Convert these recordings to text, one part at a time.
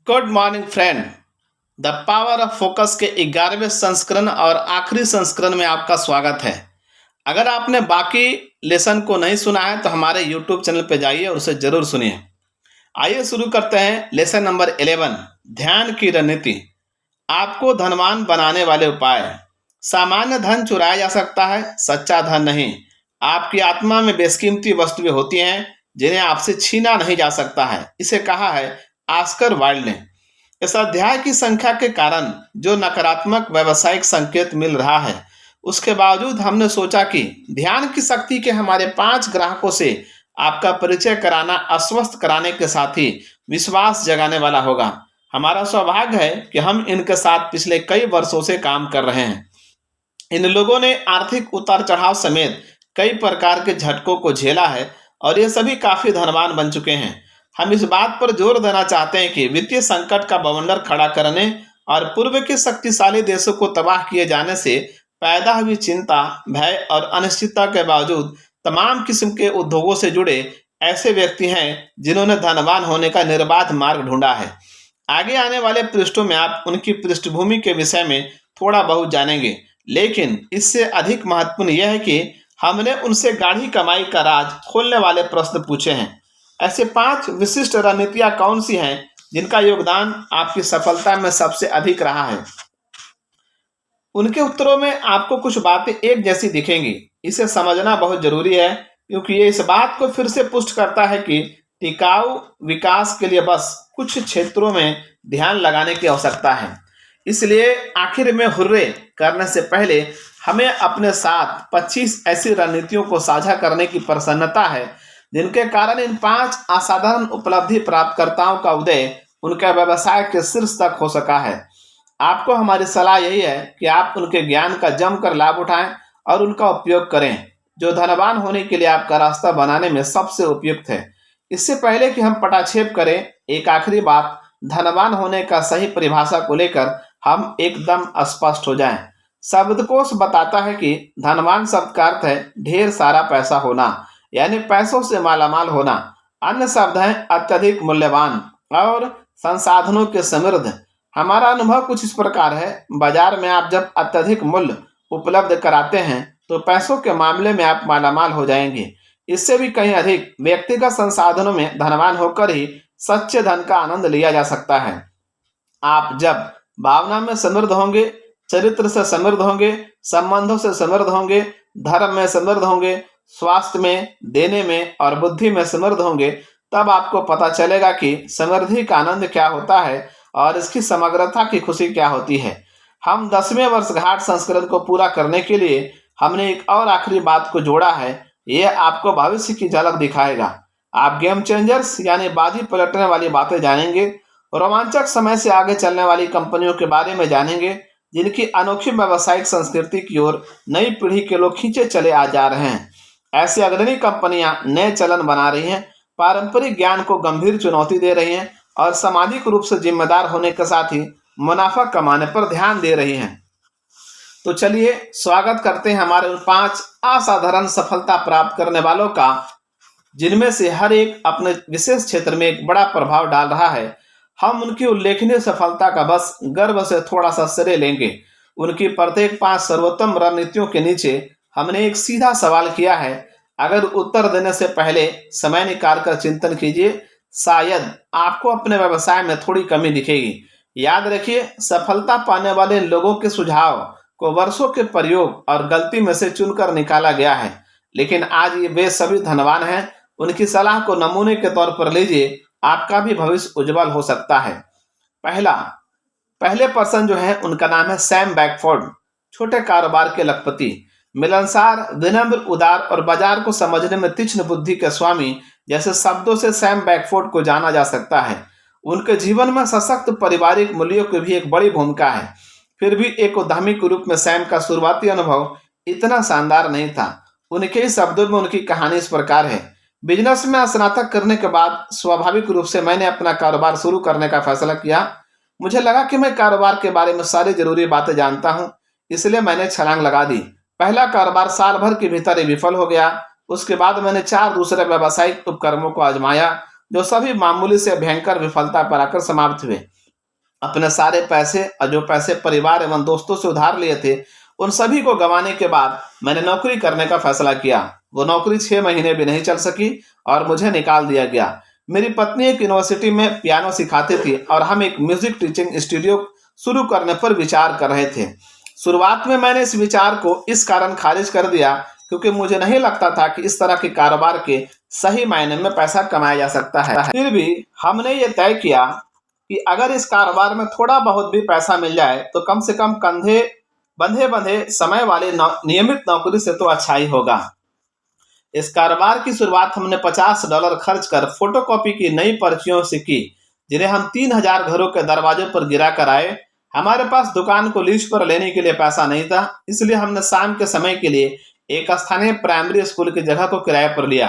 Good morning friend. The power of focus के 11वें संस्करण और आखिरी संस्करण में आपका स्वागत है। अगर आपने बाकी लेसन को नहीं सुना है तो हमारे यूट्यूब चैनल पर जाइए और उसे जरूर सुनिए। आइए शुरू करते हैं लेसन नंबर 11, ध्यान की रणनीति। आपको धनवान बनाने वाले उपाय। सामान्य धन चुराया जा सकता है, सच्चा धन नहीं। आपकी आत्मा में बेशकीमती वस्तुएं होती हैं जिन्हें आपसे छीना नहीं जा सकता है। इसे कहा है ऑस्कर वाइल्ड ने। इस अध्याय की संख्या के कारण जो नकारात्मक व्यावसायिक संकेत मिल रहा है, उसके बावजूद हमने सोचा कि ध्यान की शक्ति के हमारे 5 ग्राहकों से आपका परिचय कराना आश्वस्त कराने के साथ ही विश्वास जगाने वाला होगा। हमारा सौभाग्य है कि हम इनके साथ पिछले कई वर्षों से काम कर रहे हैं। इन लोगों ने आर्थिक उतार चढ़ाव समेत कई प्रकार के झटकों को झेला है और ये सभी काफी धनवान बन चुके हैं। हम इस बात पर जोर देना चाहते हैं कि वित्तीय संकट का बवंडर खड़ा करने और पूर्व के शक्तिशाली देशों को तबाह किए जाने से पैदा हुई चिंता, भय और अनिश्चितता के बावजूद तमाम किस्म के उद्योगों से जुड़े ऐसे व्यक्ति हैं जिन्होंने धनवान होने का निर्बाध मार्ग ढूंढा है। आगे आने वाले पृष्ठों में आप उनकी पृष्ठभूमि के विषय में थोड़ा बहुत जानेंगे, लेकिन इससे अधिक महत्वपूर्ण यह है कि हमने उनसे गाढ़ी कमाई का राज खोलने वाले प्रश्न पूछे हैं। ऐसे 5 विशिष्ट रणनीतियां कौन सी हैं जिनका योगदान आपकी सफलता में सबसे अधिक रहा है? उनके उत्तरों में आपको कुछ बातें एक जैसी दिखेंगी। इसे समझना बहुत जरूरी है क्योंकि ये इस बात को फिर से पुष्ट करता है कि टिकाऊ विकास के लिए बस कुछ क्षेत्रों में ध्यान लगाने की आवश्यकता है। इसलिए आखिर में हुर्रे करने से पहले हमें अपने साथ 25 ऐसी रणनीतियों को साझा करने की प्रसन्नता है जिनके कारण इन 5 असाधारण उपलब्धि प्राप्तकर्ताओं का उदय उनके व्यवसाय के शीर्ष तक हो सका है। आपको हमारी सलाह यही है कि आप उनके ज्ञान का जमकर लाभ उठाएं और उनका उपयोग करें, जो धनवान होने के लिए आपका रास्ता बनाने में सबसे उपयुक्त है। इससे पहले कि हम पटाक्षेप करें, एक आखिरी बात, धनवान होने का सही परिभाषा को लेकर हम एकदम स्पष्ट हो जाएं। शब्दकोश बताता है कि धनवान शब्द का अर्थ है ढेर सारा पैसा होना, यानी पैसों से मालामाल होना। अन्य शब्द है अत्यधिक मूल्यवान और संसाधनों के समृद्ध। हमारा अनुभव कुछ इस प्रकार है, बाजार में आप जब अत्यधिक मूल्य उपलब्ध कराते हैं तो पैसों के मामले में आप मालामाल हो जाएंगे। इससे भी कहीं अधिक व्यक्तिगत संसाधनों में धनवान होकर ही सच्चे धन का आनंद लिया जा सकता है। आप जब भावना में समृद्ध होंगे, चरित्र से समृद्ध होंगे, संबंधों से समृद्ध होंगे, धर्म में समृद्ध होंगे, स्वास्थ्य में, देने में और बुद्धि में समृद्ध होंगे, तब आपको पता चलेगा कि समृद्धि का आनंद क्या होता है और इसकी समग्रता की खुशी क्या होती है। हम 10वें वर्षगांठ संस्करण को पूरा करने के लिए हमने एक और आखिरी बात को जोड़ा है। यह आपको भविष्य की झलक दिखाएगा। आप गेम चेंजर्स यानी बाजी पलटने वाली बातें जानेंगे, रोमांचक समय से आगे चलने वाली कंपनियों के बारे में जानेंगे जिनकी अनोखी व्यावसायिक संस्कृति की ओर नई पीढ़ी के लोग खींचे चले आ जा रहे हैं। ऐसी अग्रणी कंपनियां नए चलन बना रही हैं, पारंपरिक ज्ञान को गंभीर चुनौती दे रही हैं और सामाजिक रूप से जिम्मेदार होने के साथ ही मुनाफा कमाने पर ध्यान दे रही हैं। तो चलिए स्वागत करते हैं हमारे उन 5 असाधारण सफलता प्राप्त करने वालों का, जिनमें से हर एक अपने विशेष क्षेत्र में एक बड़ा प्रभाव डाल रहा है। हम उनकी उल्लेखनीय सफलता का बस गर्व से थोड़ा सा श्रेय लेंगे। उनकी प्रत्येक 5 सर्वोत्तम रणनीतियों के नीचे हमने एक सीधा सवाल किया है। अगर उत्तर देने से पहले समय निकालकर चिंतन कीजिए, शायद आपको अपने व्यवसाय में थोड़ी कमी दिखेगी। याद रखिए, सफलता पाने वाले लोगों के सुझाव को वर्षों के प्रयोग और गलती में से चुनकर निकाला गया है, लेकिन आज ये वे सभी धनवान हैं। उनकी सलाह को नमूने के तौर पर लीजिए, आपका भी भविष्य उज्जवल हो सकता है। पहले पर्सन जो है उनका नाम है सैम बैकफोर्ड। छोटे कारोबार के लखपति, मिलनसार, विनम्र, उदार और बाजार को समझने में तीक्ष्ण बुद्धि के स्वामी जैसे शब्दों से सैम बैकफोर्ड को जाना जा सकता है। उनके जीवन में सशक्त पारिवारिक मूल्यों की भी एक बड़ी भूमिका है। फिर भी एक उद्यमी के रूप में सैम का शुरुआती अनुभव इतना शानदार नहीं था। उनके ही शब्दों में उनकी कहानी इस प्रकार है। बिजनेस में स्नातक करने के बाद स्वाभाविक रूप से मैंने अपना कारोबार शुरू करने का फैसला किया। मुझे लगा कि मैं कारोबार के बारे में सारी जरूरी बातें जानता हूँ, इसलिए मैंने छलांग लगा दी। पहला कारोबार साल भर के भीतर ही विफल हो गया। उसके बाद मैंने 4 दूसरे व्यावसायिक उपक्रमों को आजमाया। जो सभी मामूली से भयंकर विफलता पर आकर समाप्त हुए। अपने सारे पैसे और जो पैसे परिवार एवं दोस्तों से उधार लिए थे, उन सभी को गंवाने के बाद मैंने नौकरी करने का फैसला किया। वो नौकरी 6 महीने भी नहीं चल सकी और मुझे निकाल दिया गया। मेरी पत्नी एक यूनिवर्सिटी में पियानो सिखाती थी और हम एक म्यूजिक टीचिंग स्टूडियो शुरू करने पर विचार कर रहे थे। शुरुआत में मैंने इस विचार को इस कारण खारिज कर दिया क्योंकि मुझे नहीं लगता था कि इस तरह के कारोबार के सही मायने में पैसा कमाया जा सकता है। फिर भी हमने ये तय किया कि अगर इस कारोबार में थोड़ा बहुत भी पैसा मिल जाए तो कम से कम कंधे बंधे बंधे समय वाले नियमित नौकरी से तो अच्छा ही होगा। इस कारोबार की शुरुआत हमने $50 खर्च कर फोटोकॉपी की नई पर्चियों से की, जिन्हें हम 3000 घरों के दरवाजों पर गिरा कर आए। हमारे पास दुकान को लीज पर लेने के लिए पैसा नहीं था, इसलिए हमने शाम के समय के लिए एक स्थानीय प्राइमरी स्कूल की जगह को किराए पर लिया।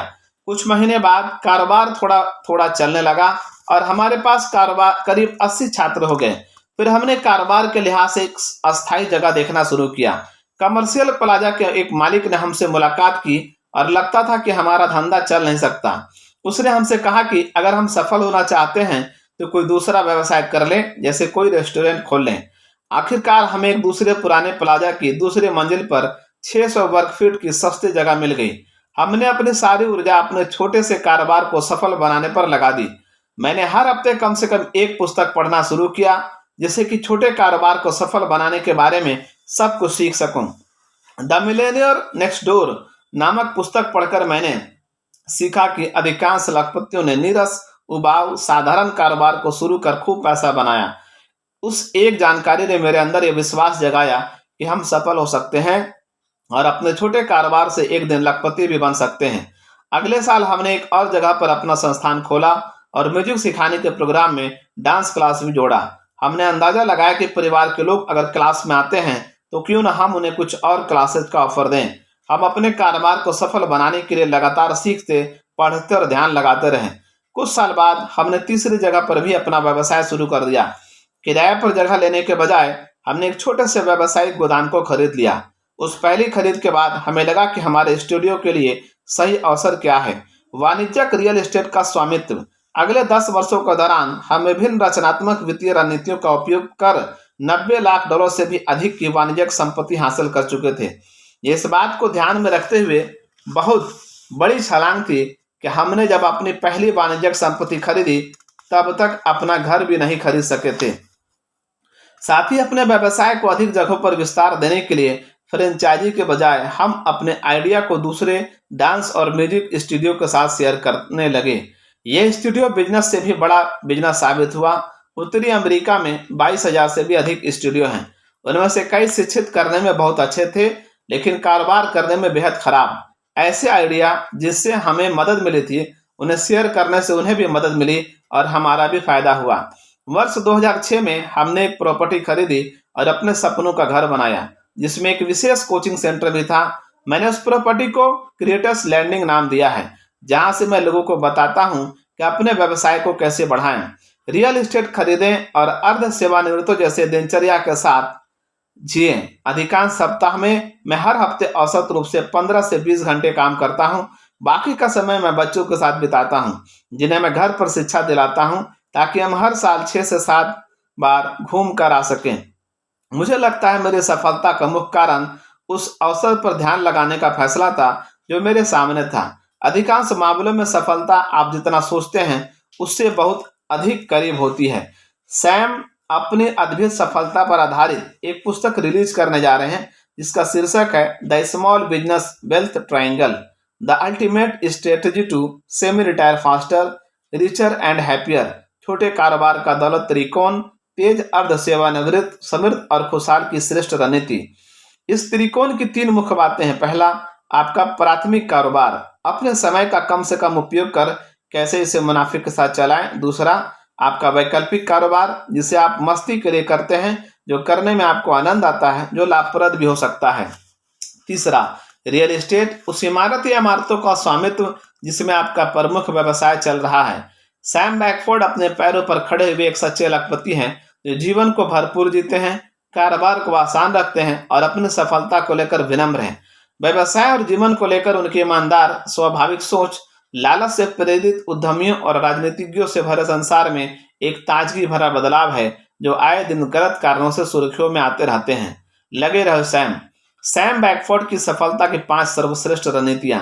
कुछ महीने बाद कारोबार थोड़ा थोड़ा चलने लगा और हमारे पास कारोबार करीब 80 छात्र हो गए। फिर हमने कारोबार के लिहाज से एक अस्थायी जगह देखना शुरू किया। कमर्शियल प्लाजा के एक मालिक ने हमसे मुलाकात की और लगता था कि हमारा धंधा चल नहीं सकता। उसने हमसे कहा कि अगर हम सफल होना चाहते हैं तो कोई दूसरा व्यवसाय कर लें, जैसे कोई रेस्टोरेंट खोल लें। आखिरकार हमें एक दूसरे पुराने प्लाजा की दूसरी मंजिल पर 600 वर्ग फीट की सस्ती जगह मिल गई। हमने अपनी सारी ऊर्जा अपने छोटे से कारोबार को सफल बनाने पर लगा दी। मैंने हर हफ्ते कम से कम एक पुस्तक पढ़ना शुरू किया, जिससे कि छोटे कारोबार को सफल बनाने के बारे में सब कुछ सीख सकूं। द मिलेनियर नेक्स्ट डोर नामक पुस्तक पढ़कर मैंने सीखा कि अधिकांश लखपतियों ने नीरस उबाऊ साधारण कारोबार को शुरू कर खूब पैसा बनाया। उस एक जानकारी ने मेरे अंदर यह विश्वास जगाया कि हम सफल हो सकते हैं और अपने छोटे कारोबार से एक दिन लखपति भी बन सकते हैं। अगले साल हमने एक और जगह पर अपना संस्थान खोला और म्यूजिक सिखाने के प्रोग्राम में डांस क्लास भी जोड़ा। हमने अंदाजा लगाया कि परिवार के लोग अगर क्लास में आते हैं तो क्यों न हम उन्हें कुछ और क्लासेस का ऑफर दें। हम अपने कारोबार को सफल बनाने के लिए लगातार सीखते, पढ़ते और ध्यान लगाते रहे। कुछ साल बाद हमने तीसरी जगह पर भी अपना व्यवसाय शुरू कर दिया। किराए पर जगह लेने के बजाय हमने एक छोटे से व्यावसायिक गोदाम को खरीद लिया। उस पहली खरीद के बाद हमें लगा कि हमारे स्टूडियो के लिए सही अवसर क्या है, वाणिज्यिक रियल एस्टेट का स्वामित्व। अगले 10 वर्षों के दौरान हम विभिन्न रचनात्मक वित्तीय रणनीतियों का उपयोग कर $90 लाख से भी अधिक की वाणिज्यिक संपत्ति हासिल कर चुके थे। ये इस बात को ध्यान में रखते हुए बहुत बड़ी छलांग थी कि हमने जब अपनी पहली वाणिज्यिक संपत्ति खरीदी तब तक अपना घर भी नहीं खरीद सके थे। साथ ही अपने व्यवसाय को अधिक जगहों पर विस्तार देने के लिए फ्रेंचाइजी के बजाय हम अपने आइडिया को दूसरे डांस और म्यूजिक स्टूडियो के साथ शेयर करने लगे। यह स्टूडियो बिजनेस से भी बड़ा बिजनेस साबित हुआ। उत्तरी अमेरिका में 22,000 से भी अधिक स्टूडियो हैं। उनमें से कई शिक्षित करने में बहुत अच्छे थे, लेकिन कारोबार करने में बेहद खराब। ऐसे आइडिया जिससे हमें मदद मिली थी, उन्हें शेयर करने से उन्हें भी मदद मिली और हमारा भी फायदा हुआ। वर्ष 2006 में हमने एक प्रॉपर्टी खरीदी और अपने सपनों का घर बनाया, जिसमें एक विशेष कोचिंग सेंटर भी था। मैंने उस प्रॉपर्टी को क्रिएटर्स लैंडिंग नाम दिया है, जहां से मैं लोगों को बताता हूं कि अपने व्यवसाय को कैसे बढ़ाएं, रियल एस्टेट खरीदें और अर्ध सेवानिवृत्तों जैसे दिनचर्या के साथ जिए। अधिकांश सप्ताह में मैं हर हफ्ते औसत रूप से 15 से 20 घंटे काम करता हूं। बाकी का समय मैं बच्चों के साथ बिताता हूं, जिन्हें मैं घर पर शिक्षा दिलाता हूं, ताकि हम हर साल 6 से 7 बार घूम कर आ सकें। मुझे लगता है मेरी सफलता का मुख्य कारण उस अवसर पर ध्यान लगाने का फैसला था जो मेरे सामने था। अधिकांश मामलों में सफलता आप जितना सोचते हैं उससे बहुत अधिक करीब होती है। सैम अपनी अद्भुत सफलता पर आधारित एक पुस्तक रिलीज करने जा रहे हैं, जिसका शीर्षक है the small business wealth triangle, the ultimate strategy to semi retire faster, richer and happier. छोटे कारोबार का दौलत त्रिकोण, तेज अर्ध सेवानिवृत्त, समृद्ध और खुशहाल की श्रेष्ठ रणनीति। इस त्रिकोण की 3 मुख्य बातें हैं। पहला, आपका प्राथमिक कारोबार, अपने समय का कम से कम उपयोग कर कैसे इसे मुनाफे के साथ चलाएं। दूसरा, आपका वैकल्पिक कारोबार, जिसे आप मस्ती के लिए करते हैं, जो करने में आपको आनंद आता है, जो लाभप्रद भी हो सकता है। तीसरा, रियल एस्टेट, उस इमारत या इमारतों का स्वामित्व जिसमें आपका प्रमुख व्यवसाय चल रहा है। सैम बैकफोर्ड अपने पैरों पर खड़े हुए एक सच्चे लखपति हैं, जो जीवन को भरपूर जीते हैं, कारोबार को आसान रखते हैं और अपनी सफलता को लेकर विनम्र हैं। व्यवसाय और जीवन को लेकर उनकी ईमानदार स्वाभाविक सोच लालच से प्रेरित उद्यमियों और राजनीतिज्ञों से भरे संसार में एक ताजगी भरा बदलाव है जो आए दिन गलत कारणों से सुर्खियों में आते रहते हैं। लगे रहो सैम। सैम बैकफोर्ड की सफलता की 5 सर्वश्रेष्ठ रणनीतियां।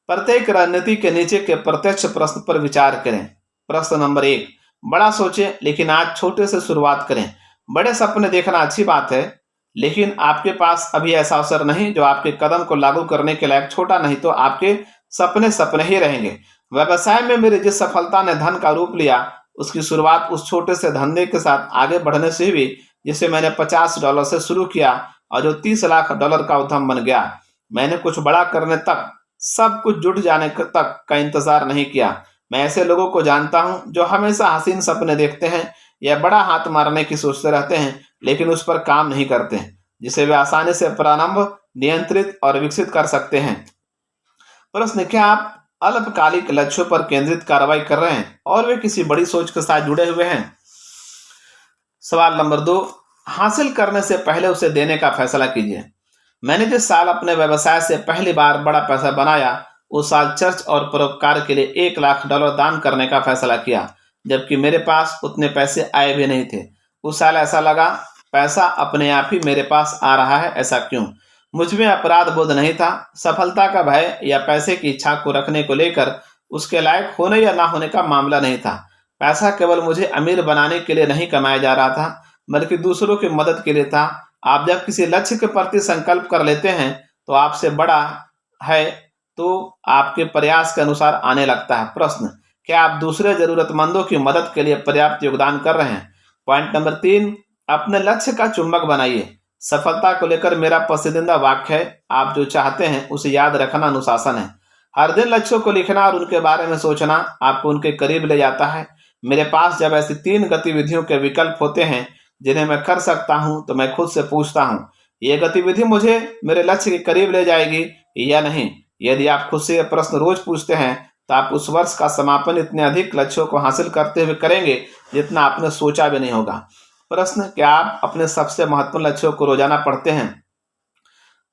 प्रत्येक रणनीति के नीचे के प्रत्यक्ष प्रश्न पर विचार करें। प्रश्न नंबर 1, बड़ा सोचें लेकिन आज छोटे से शुरुआत करें। बड़े सपने देखना अच्छी बात है, लेकिन आपके पास अभी ऐसा अवसर नहीं जो आपके कदम को लागू करने के लायक छोटा नहीं तो आपके सपने सपने ही रहेंगे। व्यवसाय में मेरी जिस सफलता ने धन का रूप लिया, उसकी शुरुआत उस छोटे से धंधे के साथ आगे बढ़ने से हुई जिसे मैंने $50 से शुरू किया और जो $30 लाख का उद्यम बन गया। मैंने कुछ बड़ा करने तक, सब कुछ जुट जाने तक का इंतजार नहीं किया। मैं ऐसे लोगों को जानता हूं जो हमेशा हसीन सपने देखते हैं या बड़ा हाथ मारने की सोचते रहते हैं, लेकिन उस पर काम नहीं करते, जिसे वे आसानी से प्रारंभ, नियंत्रित और विकसित कर सकते हैं। प्रश्न, क्या आप अल्पकालिक लक्ष्यों पर केंद्रित कार्रवाई कर रहे हैं और वे किसी बड़ी सोच के साथ जुड़े हुए हैं? सवाल नंबर 2, हासिल करने से पहले उसे देने का फैसला कीजिए। मैंने जिस साल अपने व्यवसाय से पहली बार बड़ा पैसा बनाया, उस साल चर्च और परोपकार के लिए $1 लाख दान करने का फैसला किया, जबकि मेरे पास उतने पैसे आए भी नहीं थे। उस साल ऐसा लगा पैसा अपने आप ही मेरे पास आ रहा है। ऐसा क्यों? मुझ में अपराध बोध नहीं था, सफलता का भय या पैसे की इच्छा को रखने को लेकर उसके लायक होने या ना होने का मामला नहीं था। पैसा केवल मुझे अमीर बनाने के लिए नहीं कमाया जा रहा था, बल्कि दूसरों की मदद के लिए था। आप जब किसी लक्ष्य के प्रति संकल्प कर लेते हैं तो आपसे बड़ा है तो आपके प्रयास के अनुसार आने लगता है। प्रश्न, क्या आप दूसरे जरूरतमंदों की मदद के लिए पर्याप्त योगदान कर रहे हैं? पॉइंट नंबर 3, अपने लक्ष्य का चुंबक बनाइए। सफलता को लेकर मेरा पसंदीदा वाक्य है, आप जो चाहते हैं उसे याद रखना अनुशासन है। हर दिन लक्ष्यों को लिखना और उनके बारे में सोचना आपको उनके करीब ले जाता है। मेरे पास जब ऐसी 3 गतिविधियों के विकल्प होते हैं जिन्हें मैं कर सकता हूं, तो मैं खुद से पूछता हूं, ये गतिविधि मुझे मेरे लक्ष्य के करीब ले जाएगी या नहीं? यदि आप खुद से यह प्रश्न रोज पूछते हैं तो आप उस वर्ष का समापन इतने अधिक लक्ष्यों को हासिल करते हुए करेंगे जितना आपने सोचा भी नहीं होगा। प्रश्न, क्या आप अपने सबसे महत्वपूर्ण लक्ष्यों को रोजाना पढ़ते हैं?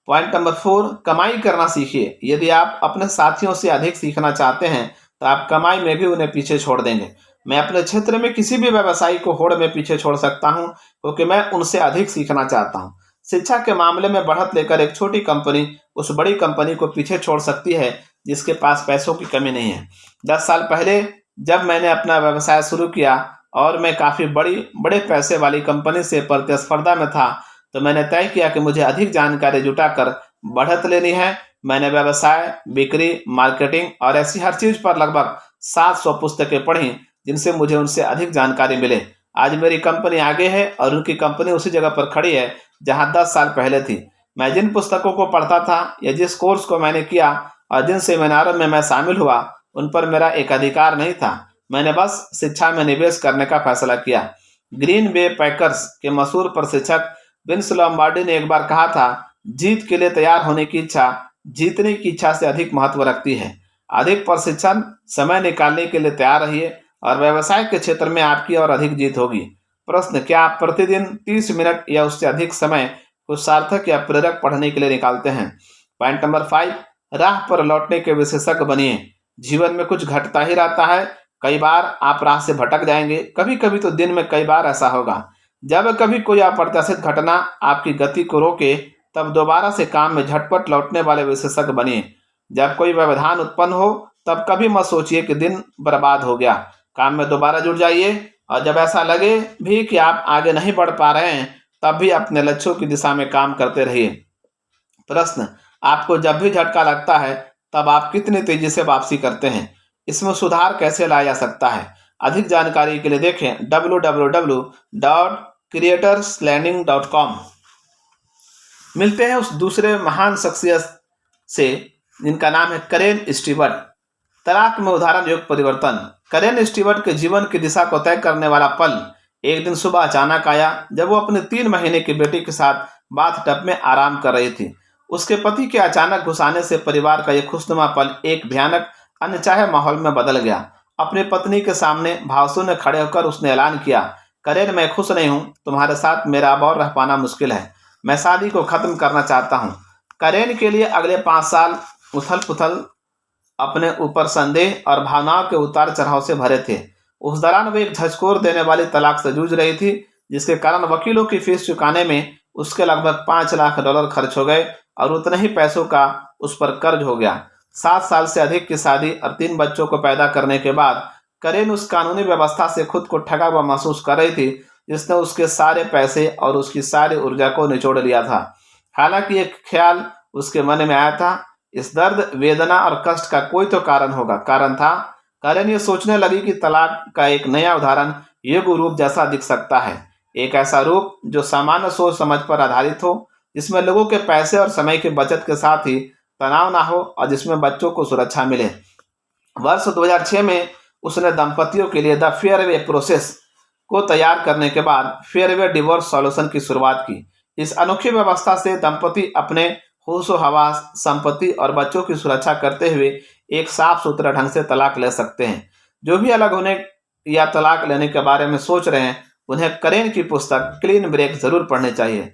पॉइंट नंबर 4, कमाई करना सीखिए। यदि आप अपने साथियों से अधिक सीखना चाहते हैं तो आप कमाई में भी उन्हें पीछे छोड़ देंगे। मैं अपने क्षेत्र में किसी भी व्यवसायी को होड़ में पीछे छोड़ सकता हूं क्योंकि मैं उनसे अधिक सीखना चाहता हूं। शिक्षा के मामले में बढ़त लेकर एक छोटी कंपनी उस बड़ी कंपनी को पीछे छोड़ सकती है जिसके पास पैसों की कमी नहीं है। 10 साल पहले जब मैंने अपना व्यवसाय शुरू किया और मैं काफ़ी बड़े पैसे वाली कंपनी से प्रतिस्पर्धा में था, तो मैंने तय किया कि मुझे अधिक जानकारी जुटाकर बढ़त लेनी है। मैंने व्यवसाय, बिक्री, मार्केटिंग और ऐसी हर चीज़ पर लगभग 700 पुस्तकें पढ़ी जिनसे मुझे उनसे अधिक जानकारी मिले। आज मेरी कंपनी आगे है और उनकी कंपनी उसी जगह पर खड़ी है जहां 10 साल पहले थी। मैं जिन पुस्तकों को पढ़ता था या जिस कोर्स को मैंने किया और जिन सेमिनारों में मैं शामिल हुआ, उन पर मेरा एक अधिकार नहीं था। मैंने बस शिक्षा में निवेश करने का फैसला किया। ग्रीन बे पैकर्स के मशहूर प्रशिक्षक विंस लॉम्बार्डी ने एक बार कहा था, जीत के लिए तैयार होने की इच्छा जीतने की इच्छा से अधिक महत्व रखती है। अधिक प्रशिक्षण, समय निकालने के लिए तैयार रहिए और व्यवसाय के क्षेत्र में आपकी और अधिक जीत होगी। प्रश्न, क्या आप प्रतिदिन 30 मिनट या उससे अधिक समय कुछ सार्थक या प्रेरक पढ़ने के लिए निकालते हैं? पॉइंट नंबर 5, राह पर लौटने के विशेषज्ञ बनिए। जीवन में कुछ घटता ही रहता है। कई बार आप राह से भटक जाएंगे, कभी कभी तो दिन में कई बार ऐसा होगा। जब कभी कोई अप्रत्याशित घटना आपकी गति को रोके, तब दोबारा से काम में झटपट लौटने वाले विशेषज्ञ बनिए। जब कोई व्यवधान उत्पन्न हो तब कभी मत सोचिए कि दिन बर्बाद हो गया। काम में दोबारा जुट जाइए और जब ऐसा लगे भी कि आप आगे नहीं बढ़ पा रहे हैं, तब भी अपने लक्ष्यों की दिशा में काम करते रहिए। प्रश्न, आपको जब भी झटका लगता है तब आप कितनी तेजी से वापसी करते हैं? इसमें सुधार कैसे लाया जा सकता है? अधिक जानकारी के लिए देखें www.creatorslanding.com। मिलते हैं उस दूसरे महान शख्सियत से जिनका नाम है करेन स्टीवर्ट। तलाक में उदाहरण युग परिवर्तन। करेन स्टीवर्ट के जीवन की दिशा को तय करने वाला पल एक दिन सुबह अचानक आया जब वो अपने 3 महीने की बेटी के साथ बाथटब में आराम कर रही थी। उसके पति के अचानक घुस आने से परिवार का यह खुशनुमा पल एक भयानक अनचाहे माहौल में बदल गया। अपनी पत्नी के सामने भावशून्य खड़े होकर उसने ऐलान किया, करेन, मैं खुश नहीं हूँ, तुम्हारे साथ मेरा अब और रह पाना मुश्किल है। मैं शादी को खत्म करना चाहता हूँ। करेन के लिए अगले 5 साल उथल पुथल अपने ऊपर संदेह और भावनाओं के उतार चढ़ाव से भरे थे। उस दौरान वो एक झकझोर देने वाली तलाक से जूझ रही थी, जिसके कारण वकीलों की फीस चुकाने में उसके लगभग $5 लाख खर्च हो गए और उतने ही पैसों का उस पर कर्ज हो गया। 7 साल से अधिक की शादी और 3 बच्चों को पैदा करने के बाद करेन उस कानूनी व्यवस्था से खुद को ठगा हुआ महसूस कर रही थी, जिसने उसके सारे पैसे और उसकी सारी ऊर्जा को निचोड़ लिया था। हालांकि एक ख्याल उसके मन में आया था, इस दर्द, वेदना और कष्ट का कोई तो कारण था। करेन ये सोचने लगी कि तलाक का एक नया उदाहरण योग्य रूप जैसा दिख सकता है। एक ऐसा रूप जो सामान्य सोच समझ पर आधारित हो, जिसमें लोगों के पैसे और समय की बचत के साथ ही तनाव ना हो और जिसमें बच्चों को सुरक्षा मिले। वर्ष 2006 में उसने दंपतियों के लिए द फेयरवे प्रोसेस को तैयार करने के बाद फेयरवे डिवोर्स सॉल्यूशन की शुरुआत की। इस अनोखी व्यवस्था से दंपति अपने होशो हवास, संपत्ति और बच्चों की सुरक्षा करते हुए एक साफ सुथरा ढंग से तलाक ले सकते हैं। जो भी अलग होने या तलाक लेने के बारे में सोच रहे हैं, उन्हें करेन की पुस्तक क्लीन ब्रेक जरूर पढ़नी चाहिए।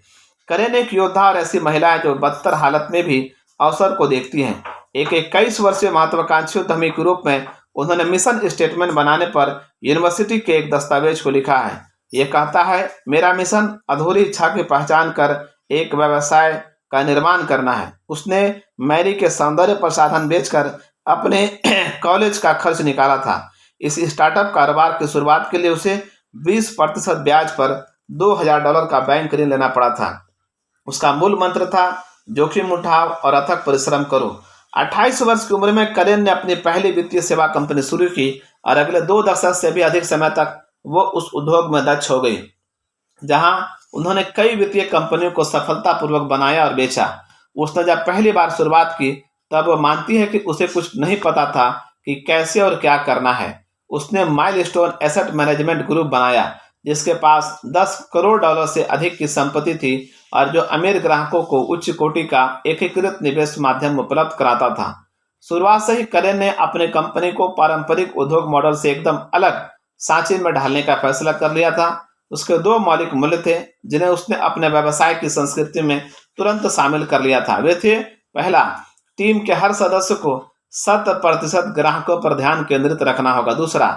करेन एक योद्धा और ऐसी महिला है जो बदतर हालत में भी अवसर को देखती हैं। एक 21 वर्षीय महत्वाकांक्षी उद्यमी के रूप में उन्होंने मिशन स्टेटमेंट बनाने पर यूनिवर्सिटी के एक दस्तावेज को लिखा है। यह कहता है, मेरा मिशन अधूरी इच्छा की पहचान कर एक व्यवसाय का निर्माण करना है। उसने मैरी के सौंदर्य प्रसाधन बेचकर अपने कॉलेज का खर्च निकाला था। इस स्टार्टअप कारोबार की शुरुआत के लिए उसे 20% ब्याज पर $2000 का बैंक ऋण लेना पड़ा था। उसका मूल मंत्र था, जोखिम उठाओ और अथक परिश्रम करो। 28 वर्ष की उम्र में करेन ने अपनी पहली वित्तीय सेवा कंपनी शुरू की और अगले 2 दशक से भी अधिक समय तक वो उस उद्योग में दक्ष हो गई, जहां उन्होंने कई वित्तीय कंपनियों को सफलतापूर्वक बनाया और बेचा। उसने जब पहली बार शुरुआत की, तब वो मानती है कि उसे कुछ नहीं पता था कि कैसे और क्या करना है। उसने माइलस्टोन एसेट मैनेजमेंट ग्रुप बनाया, जिसके पास $10 करोड़ से अधिक की संपत्ति थी और जो अमीर ग्राहकों को उच्च कोटि का एकीकृत निवेश माध्यम उपलब्ध कराता था। शुरुआत से ही करेन ने अपने कंपनी को पारंपरिक उद्योग मॉडल से एकदम अलग सांचे में ढालने का फैसला कर लिया था। उसके 2 मौलिक मूल्य थे, जिन्हें उसने अपने व्यवसाय की संस्कृति में तुरंत शामिल कर लिया था। वे थे, पहला, टीम के हर सदस्य को 100% ग्राहकों पर ध्यान केंद्रित रखना होगा। दूसरा,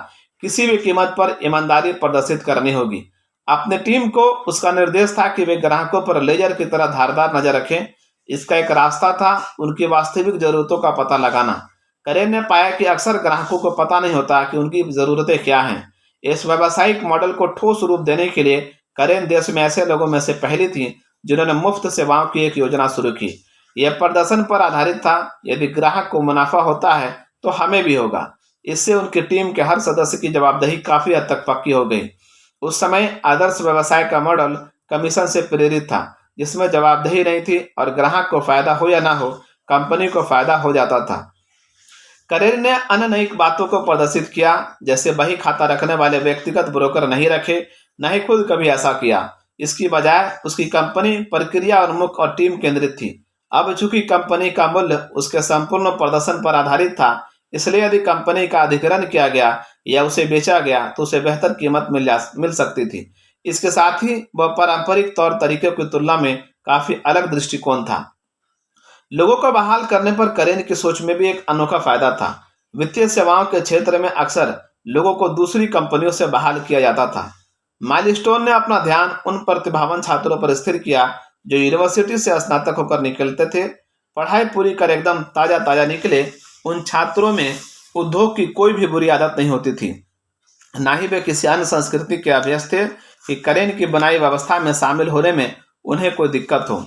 किसी भी कीमत पर ईमानदारी प्रदर्शित करनी होगी। अपने टीम को उसका निर्देश था कि वे ग्राहकों पर लेजर की तरह धारदार नजर रखें। इसका एक रास्ता था उनकी वास्तविक जरूरतों का पता लगाना। करेन ने पाया कि अक्सर ग्राहकों को पता नहीं होता कि उनकी जरूरतें क्या हैं। इस व्यावसायिक मॉडल को ठोस रूप देने के लिए करेन देश में ऐसे लोगों में से पहली थी जिन्होंने मुफ्त सेवाओं की एक योजना शुरू की। यह प्रदर्शन पर आधारित था, यदि ग्राहक को मुनाफा होता है तो हमें भी होगा। इससे उनकी टीम के हर सदस्य की जवाबदेही काफी हद तक पक्की हो गई। उस समय आदर्श व्यवसाय का मॉडल कमीशन से प्रेरित था, जिसमें जवाबदेही नहीं थी और ग्राहक को फायदा हो या ना हो, कंपनी को फायदा हो जाता था। करेन ने अन्य नई बातों को प्रदर्शित किया, जैसे बही खाता रखने वाले व्यक्तिगत ब्रोकर नहीं रखे, न ही खुद कभी ऐसा किया। इसकी बजाय उसकी कंपनी प्रक्रिया उन्मुख और टीम केंद्रित थी। अब चूंकि कंपनी का मूल्य उसके संपूर्ण प्रदर्शन पर आधारित था, इसलिए यदि कंपनी का अधिग्रहण किया गया या उसे बेचा गया तो उसे बेहतर कीमत मिल सकती थी। इसके साथ ही वह पारंपरिक तौर तरीकों की तुलना में काफी अलग दृष्टिकोण था। लोगों को बहाल करने पर करेन की सोच में भी एक अनोखा फायदा था। वित्तीय सेवाओं के क्षेत्र में अक्सर लोगों को दूसरी कंपनियों से बहाल किया जाता था। माइलस्टोन ने अपना ध्यान उन प्रतिभावान छात्रों पर स्थिर किया जो यूनिवर्सिटी से स्नातक होकर निकलते थे। पढ़ाई पूरी कर एकदम ताजा ताजा निकले उन छात्रों में उद्योग की कोई भी बुरी आदत नहीं होती थी, ना ही वे किसी अन्य संस्कृति के अभ्यस्त थे कि करेन की बनाई व्यवस्था में शामिल होने में उन्हें कोई दिक्कत हो।